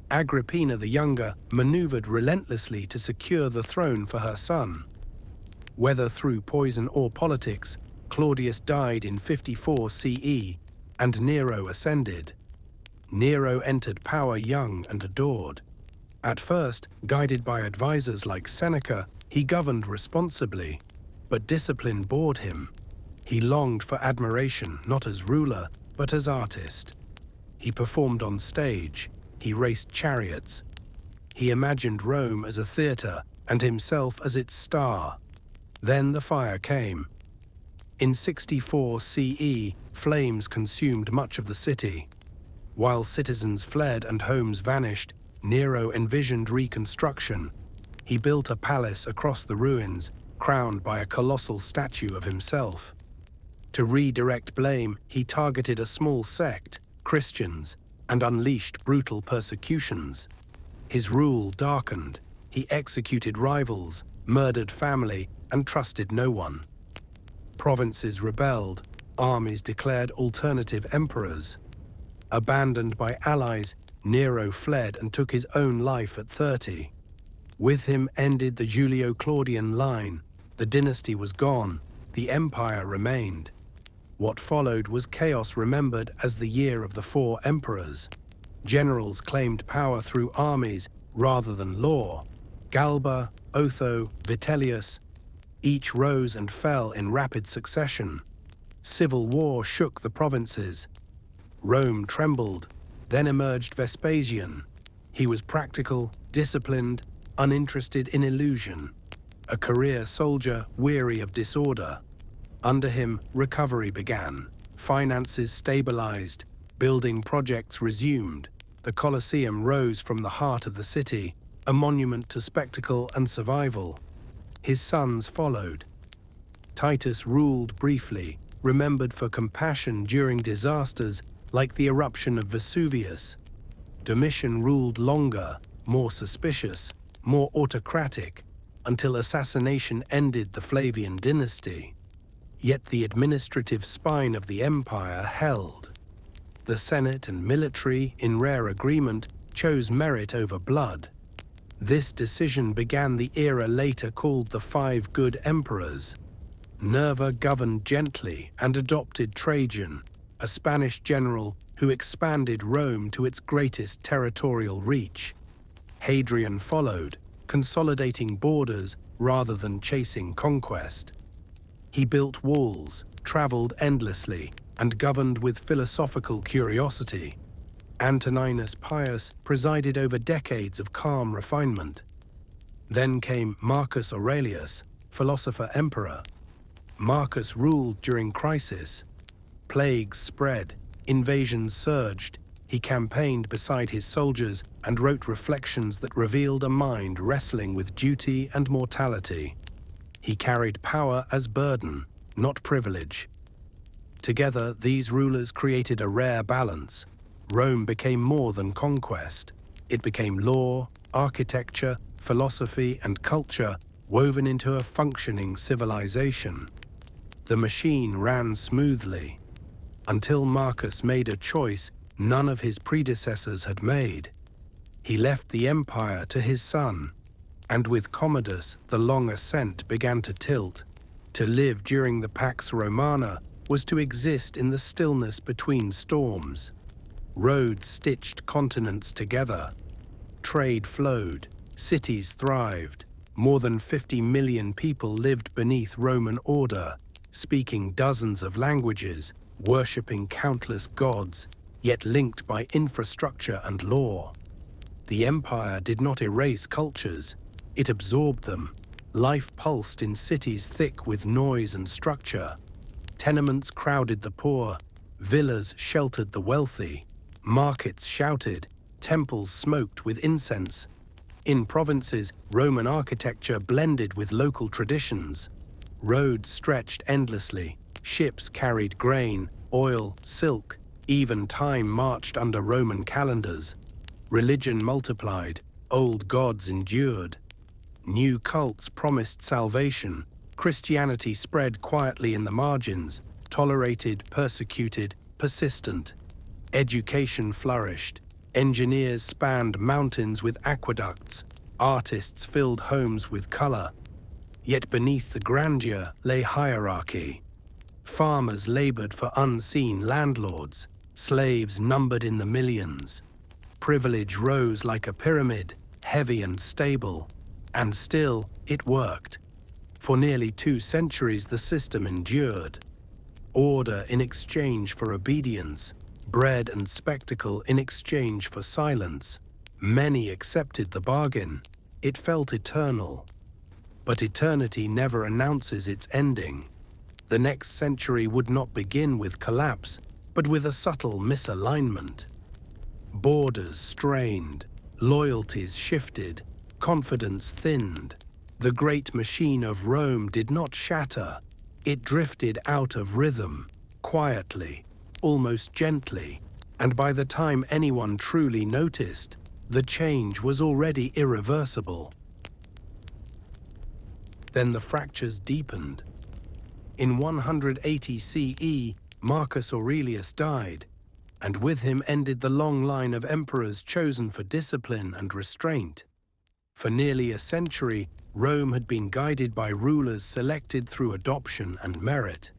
Speaker 1: Agrippina the Younger maneuvered relentlessly to secure the throne for her son. Whether through poison or politics, Claudius died in 54 CE, and Nero ascended. Nero entered power young and adored. At first, guided by advisors like Seneca, he governed responsibly, but discipline bored him. He longed for admiration not as ruler, but as artist. He performed on stage. He raced chariots. He imagined Rome as a theater and himself as its star. Then the fire came. In 64 CE, flames consumed much of the city. While citizens fled and homes vanished, Nero envisioned reconstruction. He built a palace across the ruins, crowned by a colossal statue of himself. To redirect blame, he targeted a small sect, Christians, and unleashed brutal persecutions. His rule darkened. He executed rivals, murdered family, and trusted no one. Provinces rebelled. Armies declared alternative emperors. Abandoned by allies, Nero fled and took his own life at 30. With him ended the Julio-Claudian line. The dynasty was gone, the empire remained. What followed was chaos, remembered as the year of the 4 emperors. Generals claimed power through armies rather than law. Galba, Otho, Vitellius, each rose and fell in rapid succession. Civil war shook the provinces. Rome trembled. Then emerged Vespasian. He was practical, disciplined, uninterested in illusion. A career soldier weary of disorder. Under him, recovery began. Finances stabilized. Building projects resumed. The Colosseum rose from the heart of the city, a monument to spectacle and survival. His sons followed. Titus ruled briefly, remembered for compassion during disasters like the eruption of Vesuvius. Domitian ruled longer, more suspicious, more autocratic, until assassination ended the Flavian dynasty. Yet the administrative spine of the empire held. The Senate and military, in rare agreement, chose merit over blood. This decision began the era later called the 5 Good Emperors. Nerva governed gently and adopted Trajan, a Spanish general who expanded Rome to its greatest territorial reach. Hadrian followed, consolidating borders rather than chasing conquest. He built walls, traveled endlessly, and governed with philosophical curiosity. Antoninus Pius presided over decades of calm refinement. Then came Marcus Aurelius, philosopher-emperor. Marcus ruled during crisis. Plagues spread, invasions surged. He campaigned beside his soldiers and wrote reflections that revealed a mind wrestling with duty and mortality. He carried power as burden, not privilege. Together, these rulers created a rare balance. Rome became more than conquest. It became law, architecture, philosophy, and culture woven into a functioning civilization. The machine ran smoothly, until Marcus made a choice none of his predecessors had made. He left the empire to his son, and with Commodus the long ascent began to tilt. To live during the Pax Romana was to exist in the stillness between storms. Roads stitched continents together. Trade flowed, cities thrived. More than 50 million people lived beneath Roman order, speaking dozens of languages, worshipping countless gods, yet linked by infrastructure and law. The empire did not erase cultures, it absorbed them. Life pulsed in cities thick with noise and structure. Tenements crowded the poor, villas sheltered the wealthy, markets shouted, temples smoked with incense. In provinces, Roman architecture blended with local traditions. Roads stretched endlessly, ships carried grain, oil, silk, even time marched under Roman calendars. Religion multiplied, old gods endured. New cults promised salvation. Christianity spread quietly in the margins, tolerated, persecuted, persistent. Education flourished. Engineers spanned mountains with aqueducts. Artists filled homes with color. Yet beneath the grandeur lay hierarchy. Farmers labored for unseen landlords. Slaves numbered in the millions. Privilege rose like a pyramid, heavy and stable. And still, it worked. For nearly 2 centuries, the system endured. Order in exchange for obedience, bread and spectacle in exchange for silence. Many accepted the bargain. It felt eternal. But eternity never announces its ending. The next century would not begin with collapse, but with a subtle misalignment. Borders strained, loyalties shifted, confidence thinned. The great machine of Rome did not shatter. It drifted out of rhythm, quietly, almost gently, and by the time anyone truly noticed, the change was already irreversible. Then the fractures deepened. In 180 CE, Marcus Aurelius died, and with him ended the long line of emperors chosen for discipline and restraint. For nearly a century, Rome had been guided by rulers selected through adoption and merit.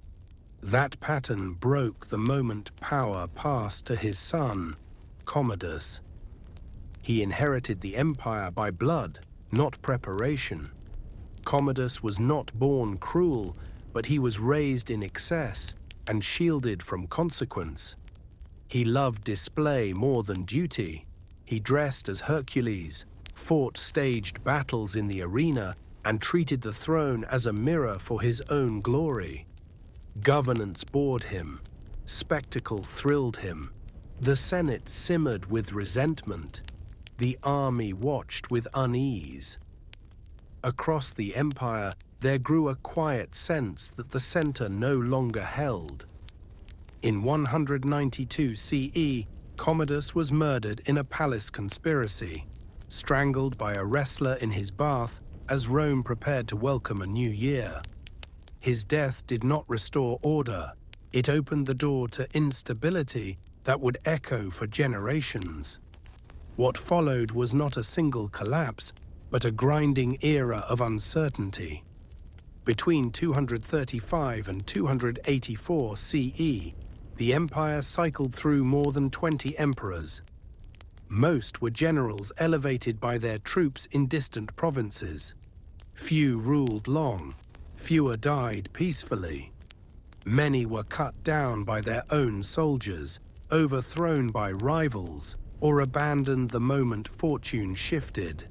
Speaker 1: That pattern broke the moment power passed to his son, Commodus. He inherited the empire by blood, not preparation. Commodus was not born cruel, but he was raised in excess and shielded from consequence. He loved display more than duty. He dressed as Hercules, fought staged battles in the arena, and treated the throne as a mirror for his own glory. Governance bored him. Spectacle thrilled him. The Senate simmered with resentment. The army watched with unease. Across the empire, there grew a quiet sense that the center no longer held. In 192 CE, Commodus was murdered in a palace conspiracy, strangled by a wrestler in his bath as Rome prepared to welcome a new year. His death did not restore order. It opened the door to instability that would echo for generations. What followed was not a single collapse, but a grinding era of uncertainty. Between 235 and 284 CE, the empire cycled through more than 20 emperors. Most were generals elevated by their troops in distant provinces. Few ruled long, fewer died peacefully. Many were cut down by their own soldiers, overthrown by rivals, or abandoned the moment fortune shifted.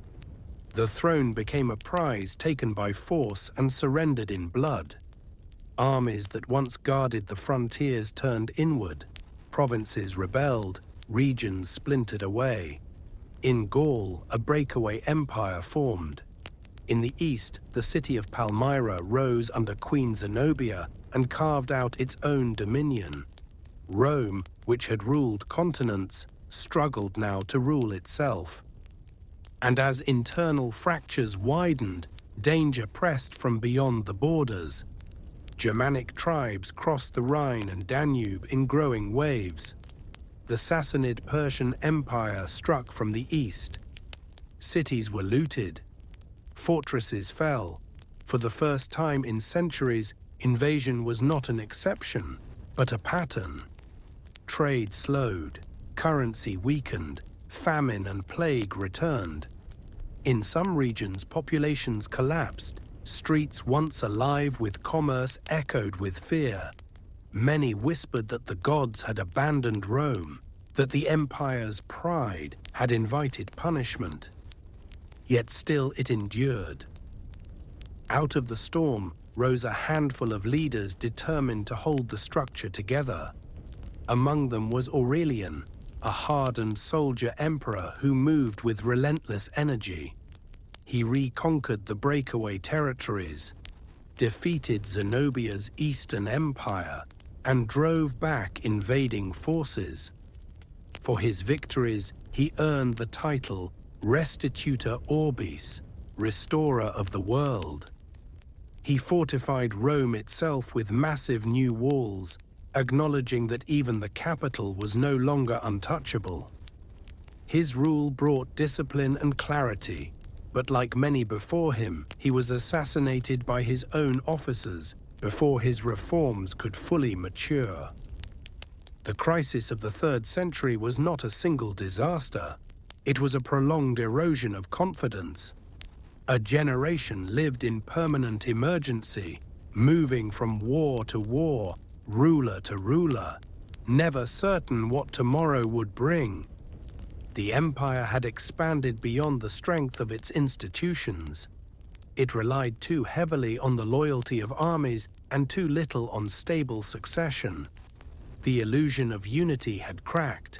Speaker 1: The throne became a prize taken by force and surrendered in blood. Armies that once guarded the frontiers turned inward. Provinces rebelled, regions splintered away. In Gaul, a breakaway empire formed. In the east, the city of Palmyra rose under Queen Zenobia and carved out its own dominion. Rome, which had ruled continents, struggled now to rule itself. And as internal fractures widened, danger pressed from beyond the borders. Germanic tribes crossed the Rhine and Danube in growing waves. The Sassanid Persian Empire struck from the east. Cities were looted. Fortresses fell. For the first time in centuries, invasion was not an exception, but a pattern. Trade slowed, currency weakened, famine and plague returned. In some regions, populations collapsed. Streets once alive with commerce echoed with fear. Many whispered that the gods had abandoned Rome, that the empire's pride had invited punishment. Yet still it endured. Out of the storm rose a handful of leaders determined to hold the structure together. Among them was Aurelian, a hardened soldier emperor who moved with relentless energy. He reconquered the breakaway territories, defeated Zenobia's Eastern Empire, and drove back invading forces. For his victories, he earned the title Restitutor Orbis, Restorer of the World. He fortified Rome itself with massive new walls, acknowledging that even the capital was no longer untouchable. His rule brought discipline and clarity, but like many before him, he was assassinated by his own officers before his reforms could fully mature. The crisis of the 3rd century was not a single disaster. It was a prolonged erosion of confidence. A generation lived in permanent emergency, moving from war to war, ruler to ruler, never certain what tomorrow would bring. The empire had expanded beyond the strength of its institutions. It relied too heavily on the loyalty of armies and too little on stable succession. The illusion of unity had cracked.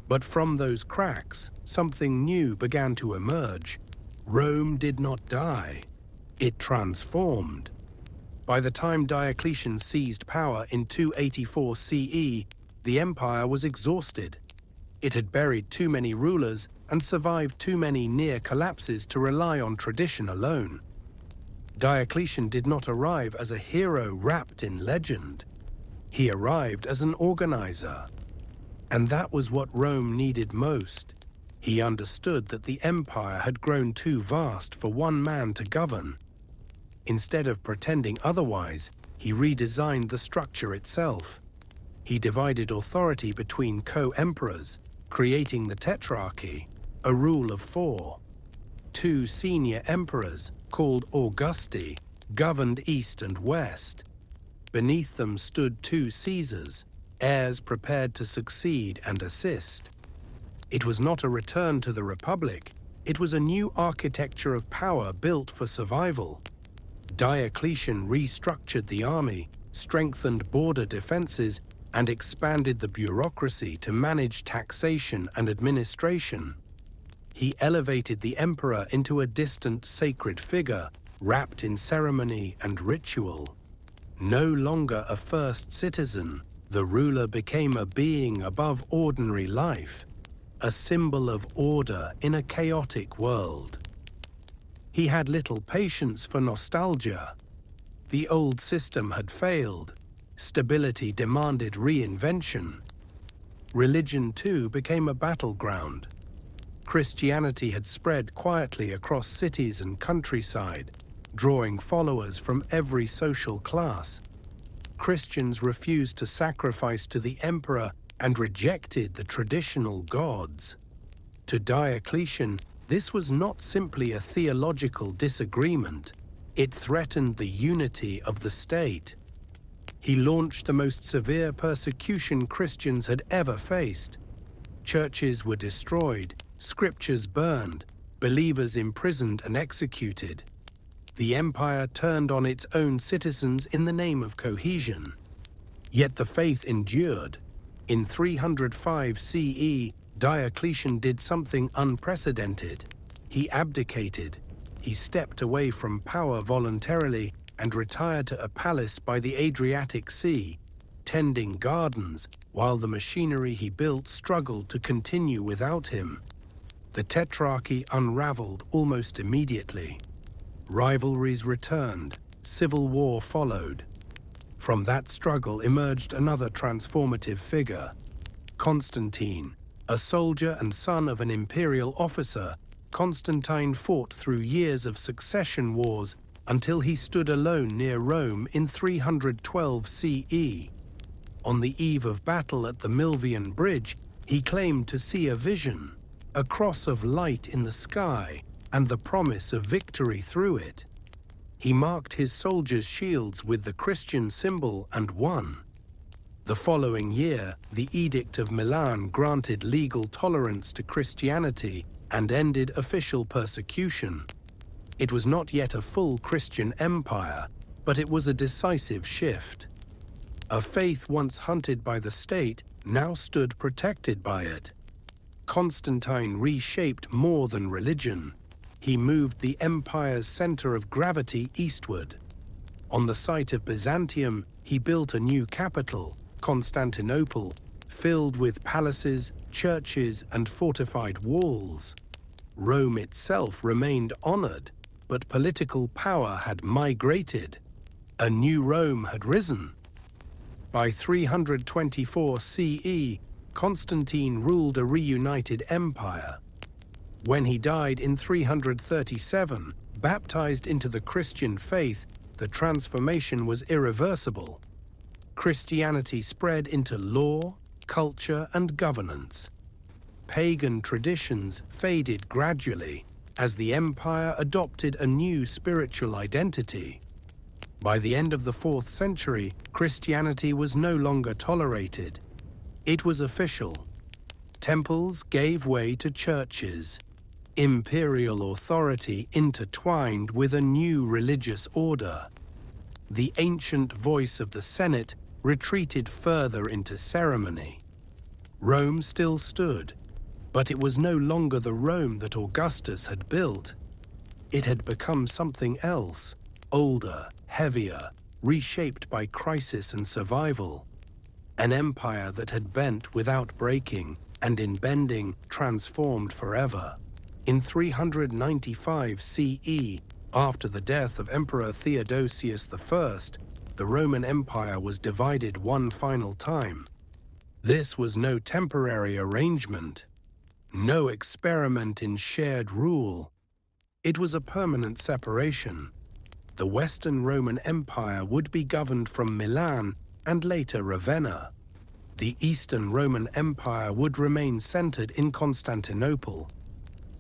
Speaker 1: But from those cracks, something new began to emerge. Rome did not die. It transformed. By the time Diocletian seized power in 284 CE, the empire was exhausted. It had buried too many rulers and survived too many near collapses to rely on tradition alone. Diocletian did not arrive as a hero wrapped in legend. He arrived as an organizer. And that was what Rome needed most. He understood that the empire had grown too vast for one man to govern. Instead of pretending otherwise, he redesigned the structure itself. He divided authority between co-emperors, creating the tetrarchy, a rule of 4. 2 senior emperors, called Augusti, governed east and west. Beneath them stood 2 Caesars, heirs prepared to succeed and assist. It was not a return to the Republic, it was a new architecture of power built for survival. Diocletian restructured the army, strengthened border defenses, and expanded the bureaucracy to manage taxation and administration. He elevated the emperor into a distant sacred figure, wrapped in ceremony and ritual. No longer a first citizen, the ruler became a being above ordinary life, a symbol of order in a chaotic world. He had little patience for nostalgia. The old system had failed. Stability demanded reinvention. Religion, too, became a battleground. Christianity had spread quietly across cities and countryside, drawing followers from every social class. Christians refused to sacrifice to the emperor and rejected the traditional gods. To Diocletian, this was not simply a theological disagreement. It threatened the unity of the state. He launched the most severe persecution Christians had ever faced. Churches were destroyed, scriptures burned, believers imprisoned and executed. The empire turned on its own citizens in the name of cohesion. Yet the faith endured. In 305 CE, Diocletian did something unprecedented. He abdicated. He stepped away from power voluntarily and retired to a palace by the Adriatic Sea, tending gardens while the machinery he built struggled to continue without him. The tetrarchy unraveled almost immediately. Rivalries returned, civil war followed. From that struggle emerged another transformative figure, Constantine. A soldier and son of an imperial officer, Constantine fought through years of succession wars until he stood alone near Rome in 312 CE. On the eve of battle at the Milvian Bridge, he claimed to see a vision, a cross of light in the sky, and the promise of victory through it. He marked his soldiers' shields with the Christian symbol and won. The following year, the Edict of Milan granted legal tolerance to Christianity and ended official persecution. It was not yet a full Christian empire, but it was a decisive shift. A faith once hunted by the state now stood protected by it. Constantine reshaped more than religion. He moved the empire's center of gravity eastward. On the site of Byzantium, he built a new capital, Constantinople, filled with palaces, churches, and fortified walls. Rome itself remained honored, but political power had migrated. A new Rome had risen. By 324 CE, Constantine ruled a reunited empire. When he died in 337, baptized into the Christian faith, the transformation was irreversible. Christianity spread into law, culture, and governance. Pagan traditions faded gradually as the empire adopted a new spiritual identity. By the end of the 4th century, Christianity was no longer tolerated. It was official. Temples gave way to churches. Imperial authority intertwined with a new religious order. The ancient voice of the Senate retreated further into ceremony. Rome still stood, but it was no longer the Rome that Augustus had built. It had become something else, older, heavier, reshaped by crisis and survival. An empire that had bent without breaking, and in bending transformed forever. In 395 CE, after the death of Emperor Theodosius I, the Roman Empire was divided one final time. This was no temporary arrangement, no experiment in shared rule. It was a permanent separation. The Western Roman Empire would be governed from Milan and later Ravenna. The Eastern Roman Empire would remain centered in Constantinople.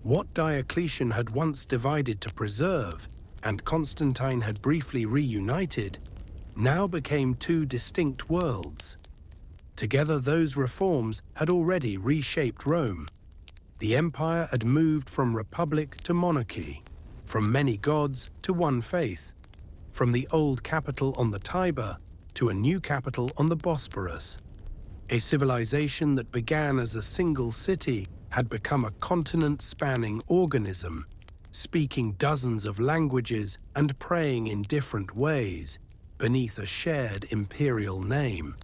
Speaker 1: What Diocletian had once divided to preserve, and Constantine had briefly reunited, now became two distinct worlds. Together, those reforms had already reshaped Rome. The empire had moved from republic to monarchy, from many gods to one faith, from the old capital on the Tiber to a new capital on the Bosporus. A civilization that began as a single city had become a continent-spanning organism, speaking dozens of languages and praying in different ways beneath a shared imperial name.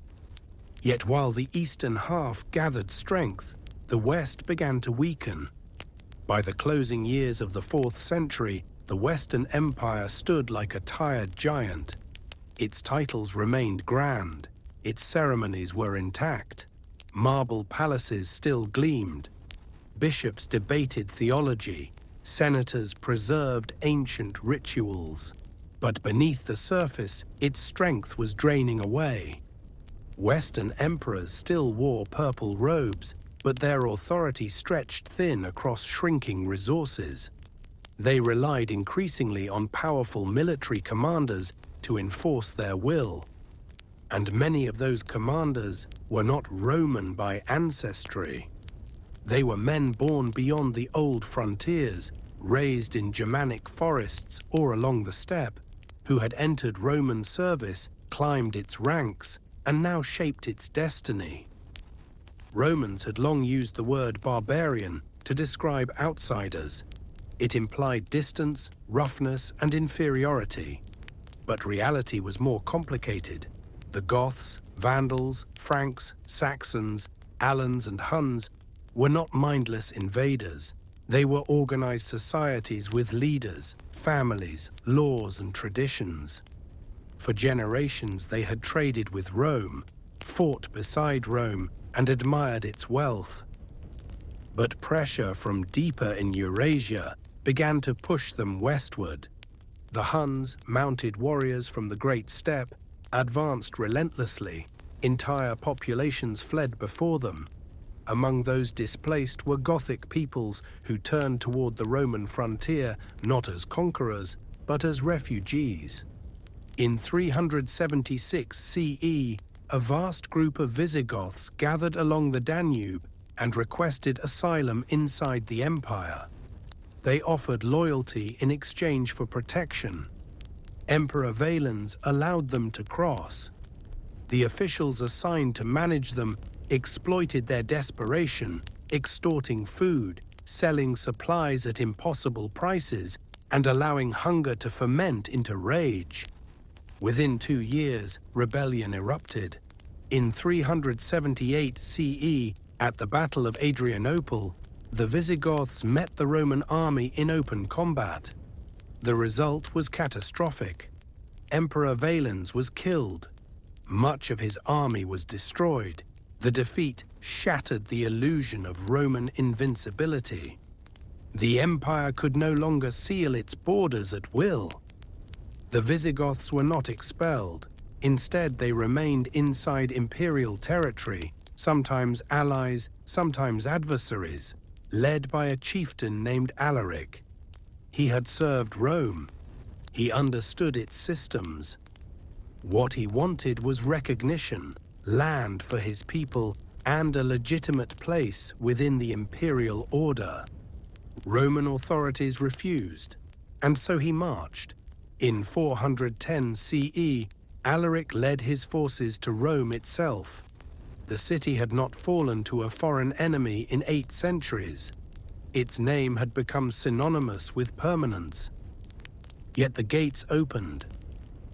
Speaker 1: Yet while the eastern half gathered strength, the West began to weaken. By the closing years of the 4th century, the Western Empire stood like a tired giant. Its titles remained grand, its ceremonies were intact, marble palaces still gleamed, bishops debated theology, senators preserved ancient rituals. But beneath the surface, its strength was draining away. Western emperors still wore purple robes, but their authority stretched thin across shrinking resources. They relied increasingly on powerful military commanders to enforce their will. And many of those commanders were not Roman by ancestry. They were men born beyond the old frontiers, raised in Germanic forests or along the steppe, who had entered Roman service, climbed its ranks, and now shaped its destiny. Romans had long used the word barbarian to describe outsiders. It implied distance, roughness, and inferiority. But reality was more complicated. The Goths, Vandals, Franks, Saxons, Alans, and Huns were not mindless invaders. They were organized societies with leaders, families, laws, and traditions. For generations they had traded with Rome, fought beside Rome, and admired its wealth. But pressure from deeper in Eurasia began to push them westward. The Huns, mounted warriors from the Great Steppe, advanced relentlessly. Entire populations fled before them. Among those displaced were Gothic peoples who turned toward the Roman frontier not as conquerors, but as refugees. In 376 CE, a vast group of Visigoths gathered along the Danube and requested asylum inside the empire. They offered loyalty in exchange for protection. Emperor Valens allowed them to cross. The officials assigned to manage them exploited their desperation, extorting food, selling supplies at impossible prices, and allowing hunger to ferment into rage. Within 2 years, rebellion erupted. In 378 CE, at the Battle of Adrianople, the Visigoths met the Roman army in open combat. The result was catastrophic. Emperor Valens was killed. Much of his army was destroyed. The defeat shattered the illusion of Roman invincibility. The empire could no longer seal its borders at will. The Visigoths were not expelled. Instead, they remained inside imperial territory, sometimes allies, sometimes adversaries, led by a chieftain named Alaric. He had served Rome. He understood its systems. What he wanted was recognition, land for his people, and a legitimate place within the imperial order. Roman authorities refused, and so he marched. In 410 CE, Alaric led his forces to Rome itself. The city had not fallen to a foreign enemy in 8 centuries. Its name had become synonymous with permanence. Yet the gates opened.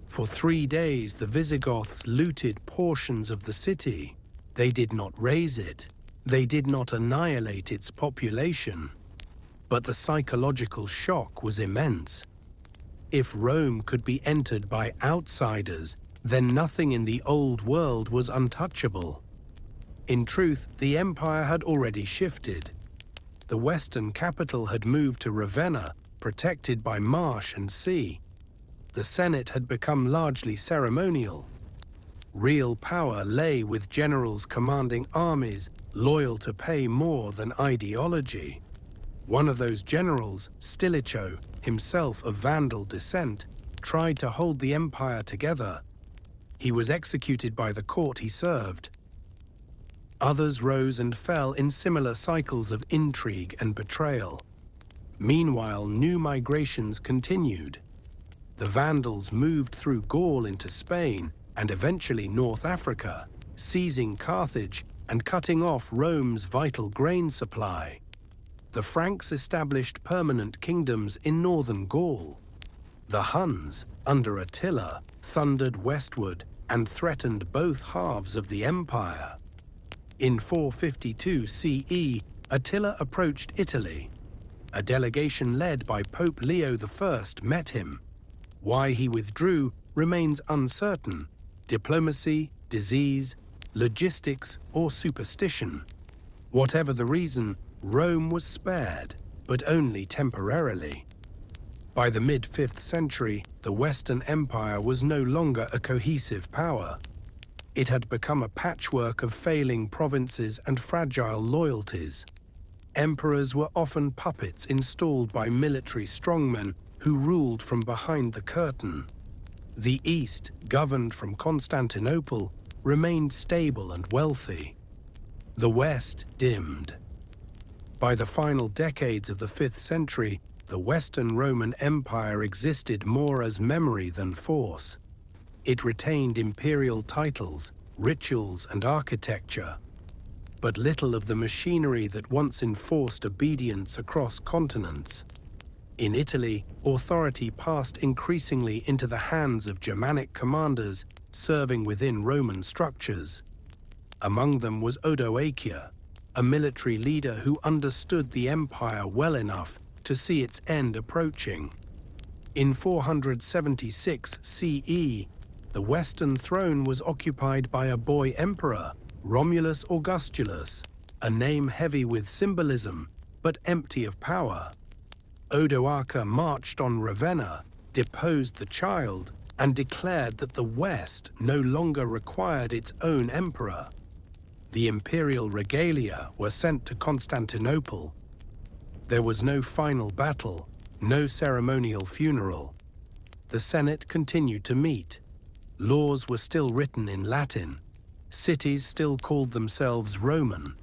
Speaker 1: For 3 days, the Visigoths looted portions of the city. They did not raze it. They did not annihilate its population. But the psychological shock was immense. If Rome could be entered by outsiders, then nothing in the old world was untouchable. In truth, the empire had already shifted. The western capital had moved to Ravenna, protected by marsh and sea. The Senate had become largely ceremonial. Real power lay with generals commanding armies loyal to pay more than ideology. One of those generals, Stilicho, himself of Vandal descent, tried to hold the empire together. He was executed by the court he served. Others rose and fell in similar cycles of intrigue and betrayal. Meanwhile, new migrations continued. The Vandals moved through Gaul into Spain and eventually North Africa, seizing Carthage and cutting off Rome's vital grain supply. The Franks established permanent kingdoms in northern Gaul. The Huns, under Attila, thundered westward and threatened both halves of the empire. In 452 CE, Attila approached Italy. A delegation led by Pope Leo I met him. Why he withdrew remains uncertain. Diplomacy, disease, logistics, or superstition. Whatever the reason, Rome was spared, but only temporarily. By the mid-5th century, the Western Empire was no longer a cohesive power. It had become a patchwork of failing provinces and fragile loyalties. Emperors were often puppets installed by military strongmen who ruled from behind the curtain. The East, governed from Constantinople, remained stable and wealthy. The West dimmed. By the final decades of the 5th century, the Western Roman Empire existed more as memory than force. It retained imperial titles, rituals, and architecture, but little of the machinery that once enforced obedience across continents. In Italy, authority passed increasingly into the hands of Germanic commanders serving within Roman structures. Among them was Odoacer, a military leader who understood the empire well enough to see its end approaching. In 476 CE, the Western throne was occupied by a boy emperor, Romulus Augustulus, a name heavy with symbolism, but empty of power. Odoacer marched on Ravenna, deposed the child, and declared that the West no longer required its own emperor. The imperial regalia were sent to Constantinople. There was no final battle, no ceremonial funeral. The Senate continued to meet. Laws were still written in Latin. Cities still called themselves Roman.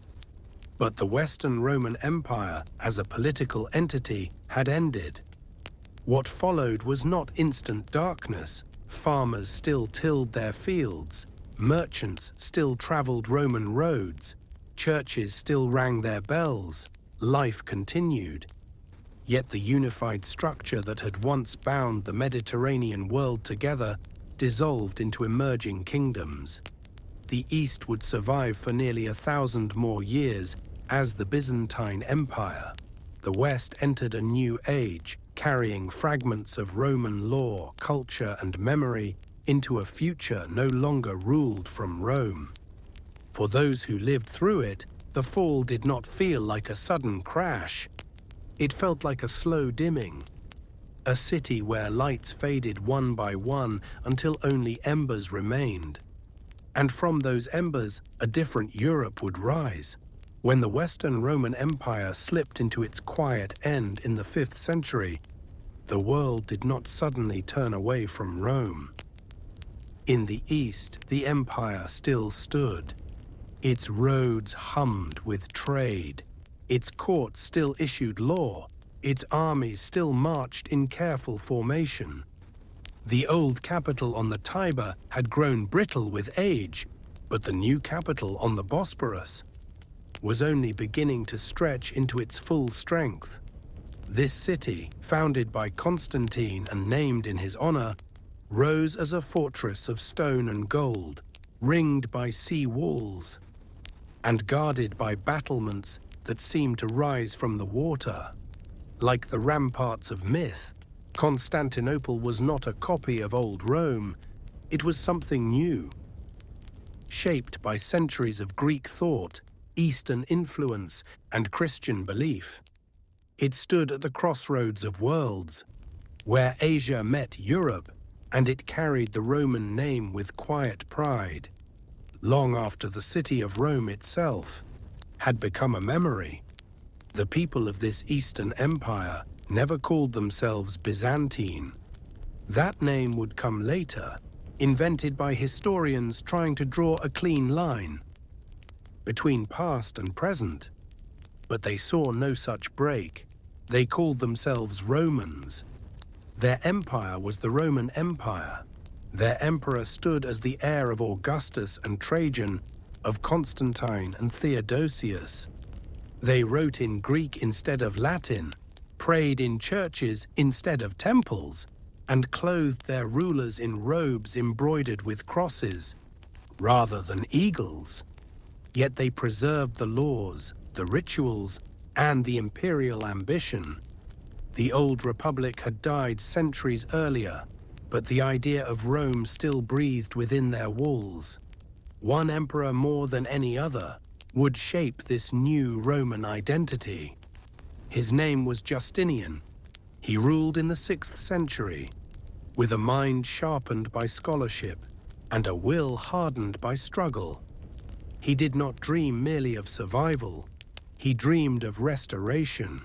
Speaker 1: But the Western Roman Empire, as a political entity, had ended. What followed was not instant darkness. Farmers still tilled their fields. Merchants still traveled Roman roads. Churches still rang their bells. Life continued. Yet the unified structure that had once bound the Mediterranean world together dissolved into emerging kingdoms. The East would survive for nearly 1,000 more years as the Byzantine Empire. The West entered a new age, carrying fragments of Roman law, culture, and memory into a future no longer ruled from Rome. For those who lived through it, the fall did not feel like a sudden crash. It felt like a slow dimming. A city where lights faded one by one until only embers remained. And from those embers, a different Europe would rise. When the Western Roman Empire slipped into its quiet end in the 5th century, the world did not suddenly turn away from Rome. In the East, the empire still stood. Its roads hummed with trade. Its courts still issued law. Its armies still marched in careful formation. The old capital on the Tiber had grown brittle with age, but the new capital on the Bosporus was only beginning to stretch into its full strength. This city, founded by Constantine and named in his honor, rose as a fortress of stone and gold, ringed by sea walls, and guarded by battlements that seemed to rise from the water. Like the ramparts of myth, Constantinople was not a copy of old Rome, it was something new. shaped by centuries of Greek thought, Eastern influence, and Christian belief. It stood at the crossroads of worlds, where Asia met Europe, and it carried the Roman name with quiet pride, long after the city of Rome itself had become a memory. The people of this Eastern Empire never called themselves Byzantine. That name would come later, invented by historians trying to draw a clean line between past and present. But they saw no such break. They called themselves Romans. Their empire was the Roman Empire. Their emperor stood as the heir of Augustus and Trajan, of Constantine and Theodosius. They wrote in Greek instead of Latin, prayed in churches instead of temples, and clothed their rulers in robes embroidered with crosses, rather than eagles. Yet they preserved the laws, the rituals, and the imperial ambition. The old republic had died centuries earlier, but the idea of Rome still breathed within their walls. One emperor more than any other would shape this new Roman identity. His name was Justinian. He ruled in the 6th century, with a mind sharpened by scholarship and a will hardened by struggle. He did not dream merely of survival. He dreamed of restoration.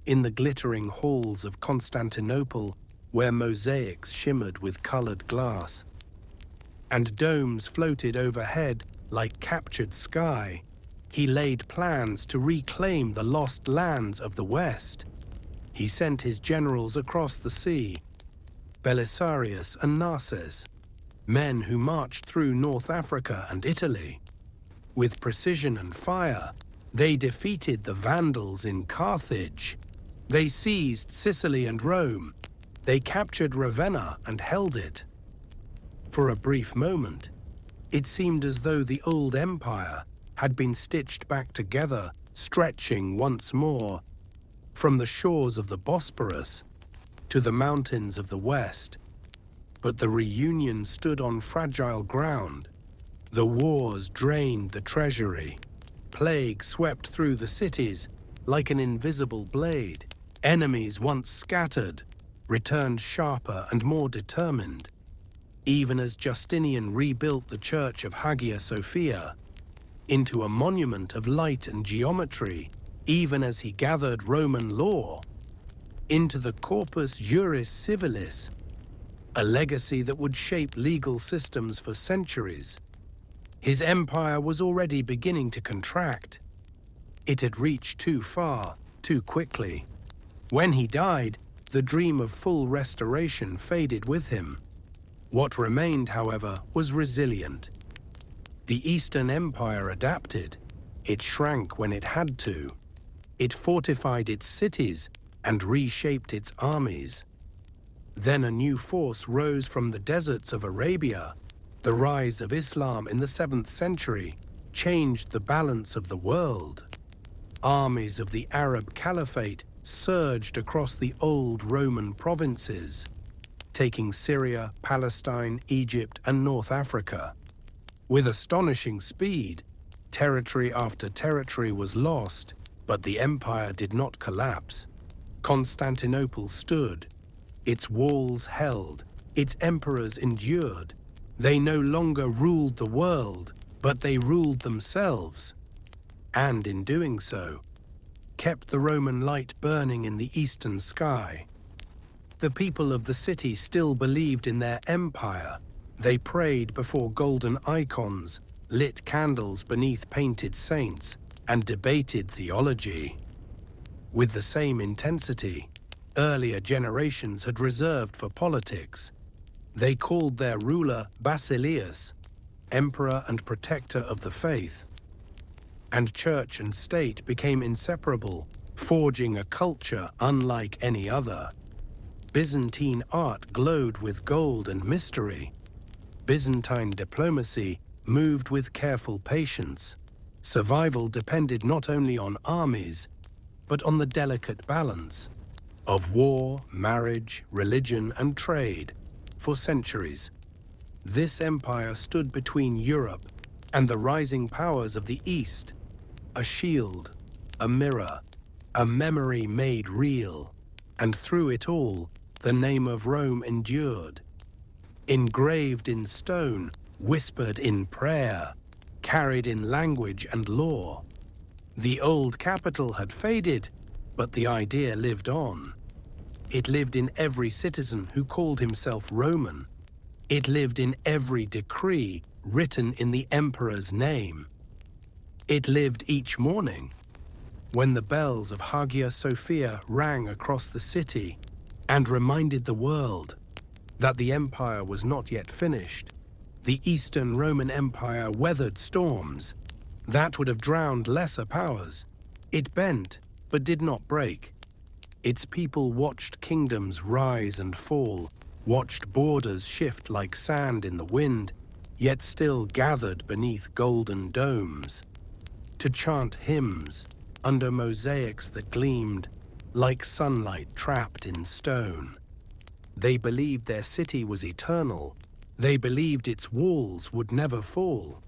Speaker 1: In the glittering halls of Constantinople, where mosaics shimmered with colored glass, and domes floated overhead like captured sky, he laid plans to reclaim the lost lands of the West. He sent his generals across the sea, Belisarius and Narses, men who marched through North Africa and Italy. With precision and fire, they defeated the Vandals in Carthage. They seized Sicily and Rome. They captured Ravenna and held it. For a brief moment, it seemed as though the old empire had been stitched back together, stretching once more from the shores of the Bosporus to the mountains of the West. But the reunion stood on fragile ground. The wars drained the treasury. Plague swept through the cities like an invisible blade. Enemies once scattered returned sharper and more determined. Even as Justinian rebuilt the church of Hagia Sophia into a monument of light and geometry, even as he gathered Roman law into the Corpus Juris Civilis, a legacy that would shape legal systems for centuries, his empire was already beginning to contract. It had reached too far, too quickly. When he died, the dream of full restoration faded with him. What remained, however, was resilient. The Eastern Empire adapted. It shrank when it had to. It fortified its cities and reshaped its armies. Then a new force rose from the deserts of Arabia. The rise of Islam in the 7th century changed the balance of the world. Armies of the Arab Caliphate surged across the old Roman provinces, taking Syria, Palestine, Egypt, and North Africa. With astonishing speed, territory after territory was lost, but the empire did not collapse. Constantinople stood. Its walls held. Its emperors endured. They no longer ruled the world, but they ruled themselves. And in doing so, kept the Roman light burning in the eastern sky. The people of the city still believed in their empire. They prayed before golden icons, lit candles beneath painted saints, and debated theology. With the same intensity earlier generations had reserved for politics, they called their ruler Basileus, emperor and protector of the faith. And church and state became inseparable, forging a culture unlike any other. Byzantine art glowed with gold and mystery. Byzantine diplomacy moved with careful patience. Survival depended not only on armies, but on the delicate balance of war, marriage, religion, and trade. For centuries, This empire stood between Europe and the rising powers of the East, a shield, a mirror, a memory made real, and through it all, the name of Rome endured. Engraved in stone, whispered in prayer, carried in language and lore. The old capital had faded, but the idea lived on. It lived in every citizen who called himself Roman. It lived in every decree written in the emperor's name. It lived each morning when the bells of Hagia Sophia rang across the city and reminded the world that the empire was not yet finished. The Eastern Roman Empire weathered storms that would have drowned lesser powers. It bent, but did not break. Its people watched kingdoms rise and fall, watched borders shift like sand in the wind, yet still gathered beneath golden domes to chant hymns under mosaics that gleamed like sunlight trapped in stone. They believed their city was eternal. They believed its walls would never fall.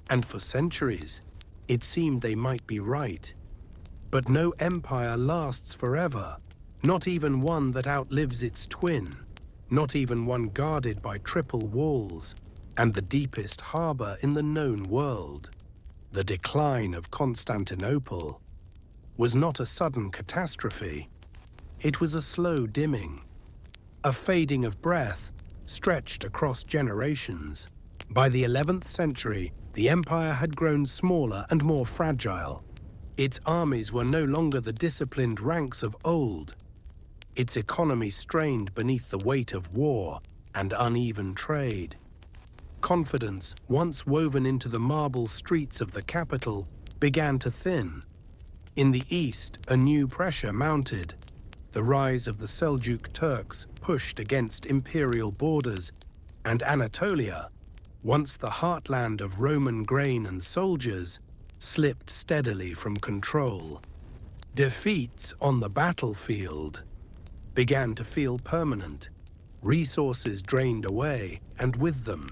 Speaker 1: And for centuries, it seemed they might be right. But no empire lasts forever, not even one that outlives its twin, not even one guarded by triple walls and the deepest harbor in the known world. The decline of Constantinople was not a sudden catastrophe. It was a slow dimming, a fading of breath stretched across generations. By the 11th century, the empire had grown smaller and more fragile. Its armies were no longer the disciplined ranks of old. Its economy strained beneath the weight of war and uneven trade. Confidence, once woven into the marble streets of the capital, began to thin. In the east, a new pressure mounted. The rise of the Seljuk Turks pushed against imperial borders, and Anatolia, once the heartland of Roman grain and soldiers, slipped steadily from control. Defeats on the battlefield began to feel permanent. Resources drained away, and with them,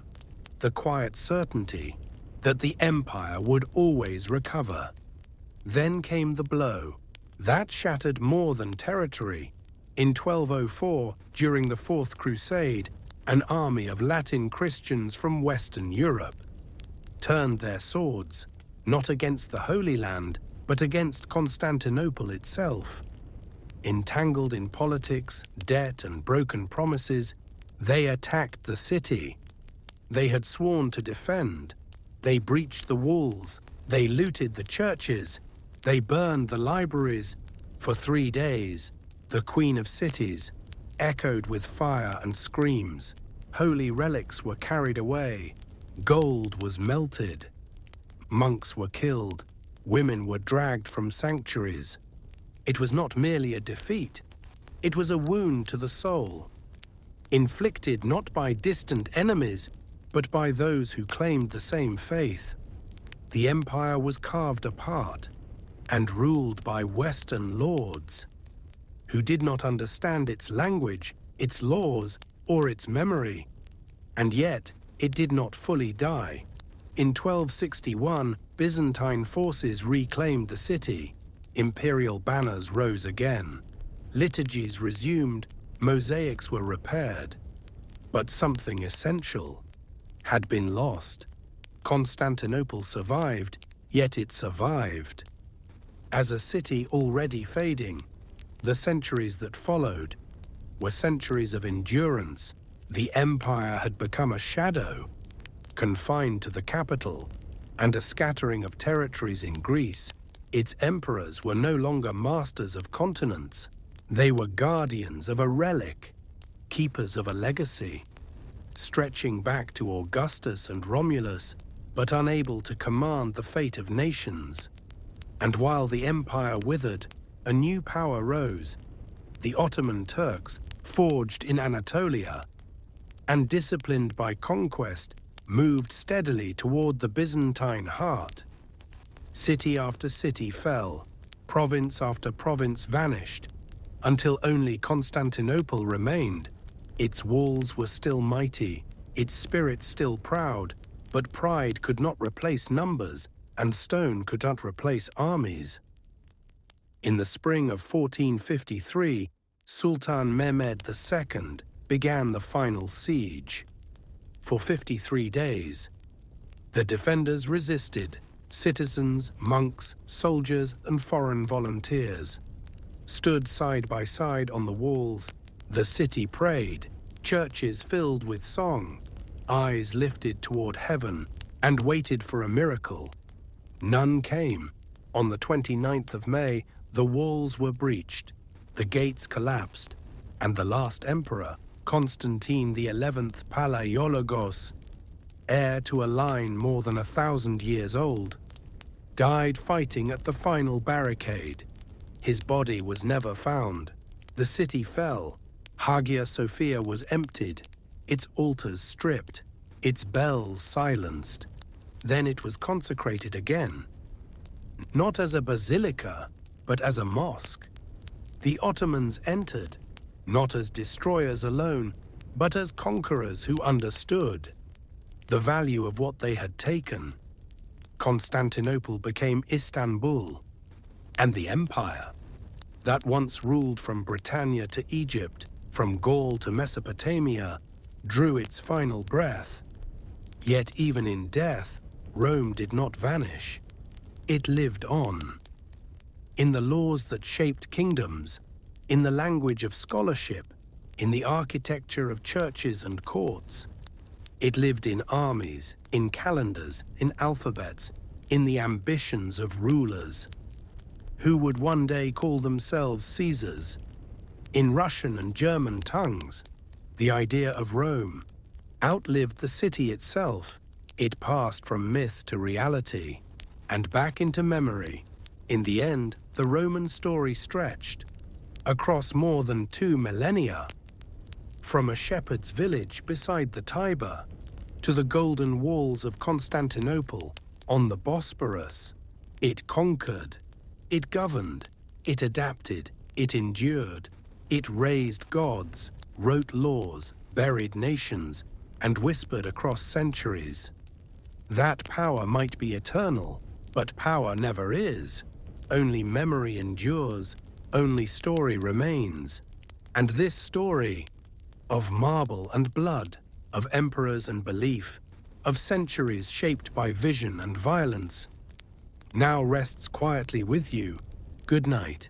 Speaker 1: the quiet certainty that the empire would always recover. Then came the blow. That shattered more than territory. In 1204, during the Fourth Crusade, an army of Latin Christians from Western Europe turned their swords, not against the Holy Land, but against Constantinople itself. Entangled in politics, debt, and broken promises, they attacked the city. They had sworn to defend. They breached the walls. They looted the churches. They burned the libraries. For 3 days, the Queen of Cities echoed with fire and screams. Holy relics were carried away. Gold was melted. Monks were killed. Women were dragged from sanctuaries. It was not merely a defeat. It was a wound to the soul, inflicted not by distant enemies, but by those who claimed the same faith. The empire was carved apart and ruled by Western lords who did not understand its language, its laws, or its memory. And yet, it did not fully die. In 1261, Byzantine forces reclaimed the city. Imperial banners rose again. Liturgies resumed. Mosaics were repaired. But something essential had been lost. Constantinople survived, yet it survived. As a city already fading, the centuries that followed were centuries of endurance. The empire had become a shadow, confined to the capital, and a scattering of territories in Greece. Its emperors were no longer masters of continents. They were guardians of a relic, keepers of a legacy, stretching back to Augustus and Romulus, but unable to command the fate of nations. And while the empire withered, a new power rose. The Ottoman Turks, forged in Anatolia and disciplined by conquest, moved steadily toward the Byzantine heart. City after city fell, province after province vanished, until only Constantinople remained. Its walls were still mighty, its spirit still proud, but pride could not replace numbers, and stone could not replace armies. In the spring of 1453, Sultan Mehmed II began the final siege. For 53 days, the defenders resisted, citizens, monks, soldiers, and foreign volunteers stood side by side on the walls. The city prayed, churches filled with song, eyes lifted toward heaven, and waited for a miracle. None came. On the 29th of May, the walls were breached, the gates collapsed, and the last emperor, Constantine XI Palaiologos, heir to a line more than 1,000 years old, died fighting at the final barricade. His body was never found. The city fell. Hagia Sophia was emptied, its altars stripped, its bells silenced. Then it was consecrated again, not as a basilica, but as a mosque. The Ottomans entered, not as destroyers alone, but as conquerors who understood the value of what they had taken. Constantinople became Istanbul, and the empire that once ruled from Britannia to Egypt, from Gaul to Mesopotamia, drew its final breath. Yet even in death, Rome did not vanish. It lived on. In the laws that shaped kingdoms, in the language of scholarship, in the architecture of churches and courts. It lived in armies, in calendars, in alphabets, in the ambitions of rulers, who would one day call themselves Caesars. In Russian and German tongues, the idea of Rome outlived the city itself. It passed from myth to reality, and back into memory. In the end, the Roman story stretched across more than 2 millennia, from a shepherd's village beside the Tiber to the golden walls of Constantinople on the Bosporus. It conquered, it governed, it adapted, it endured, it raised gods, wrote laws, buried nations, and whispered across centuries. That power might be eternal, but power never is. Only memory endures, only story remains. And this story of marble and blood, of emperors and belief, of centuries shaped by vision and violence, now rests quietly with you. Good night.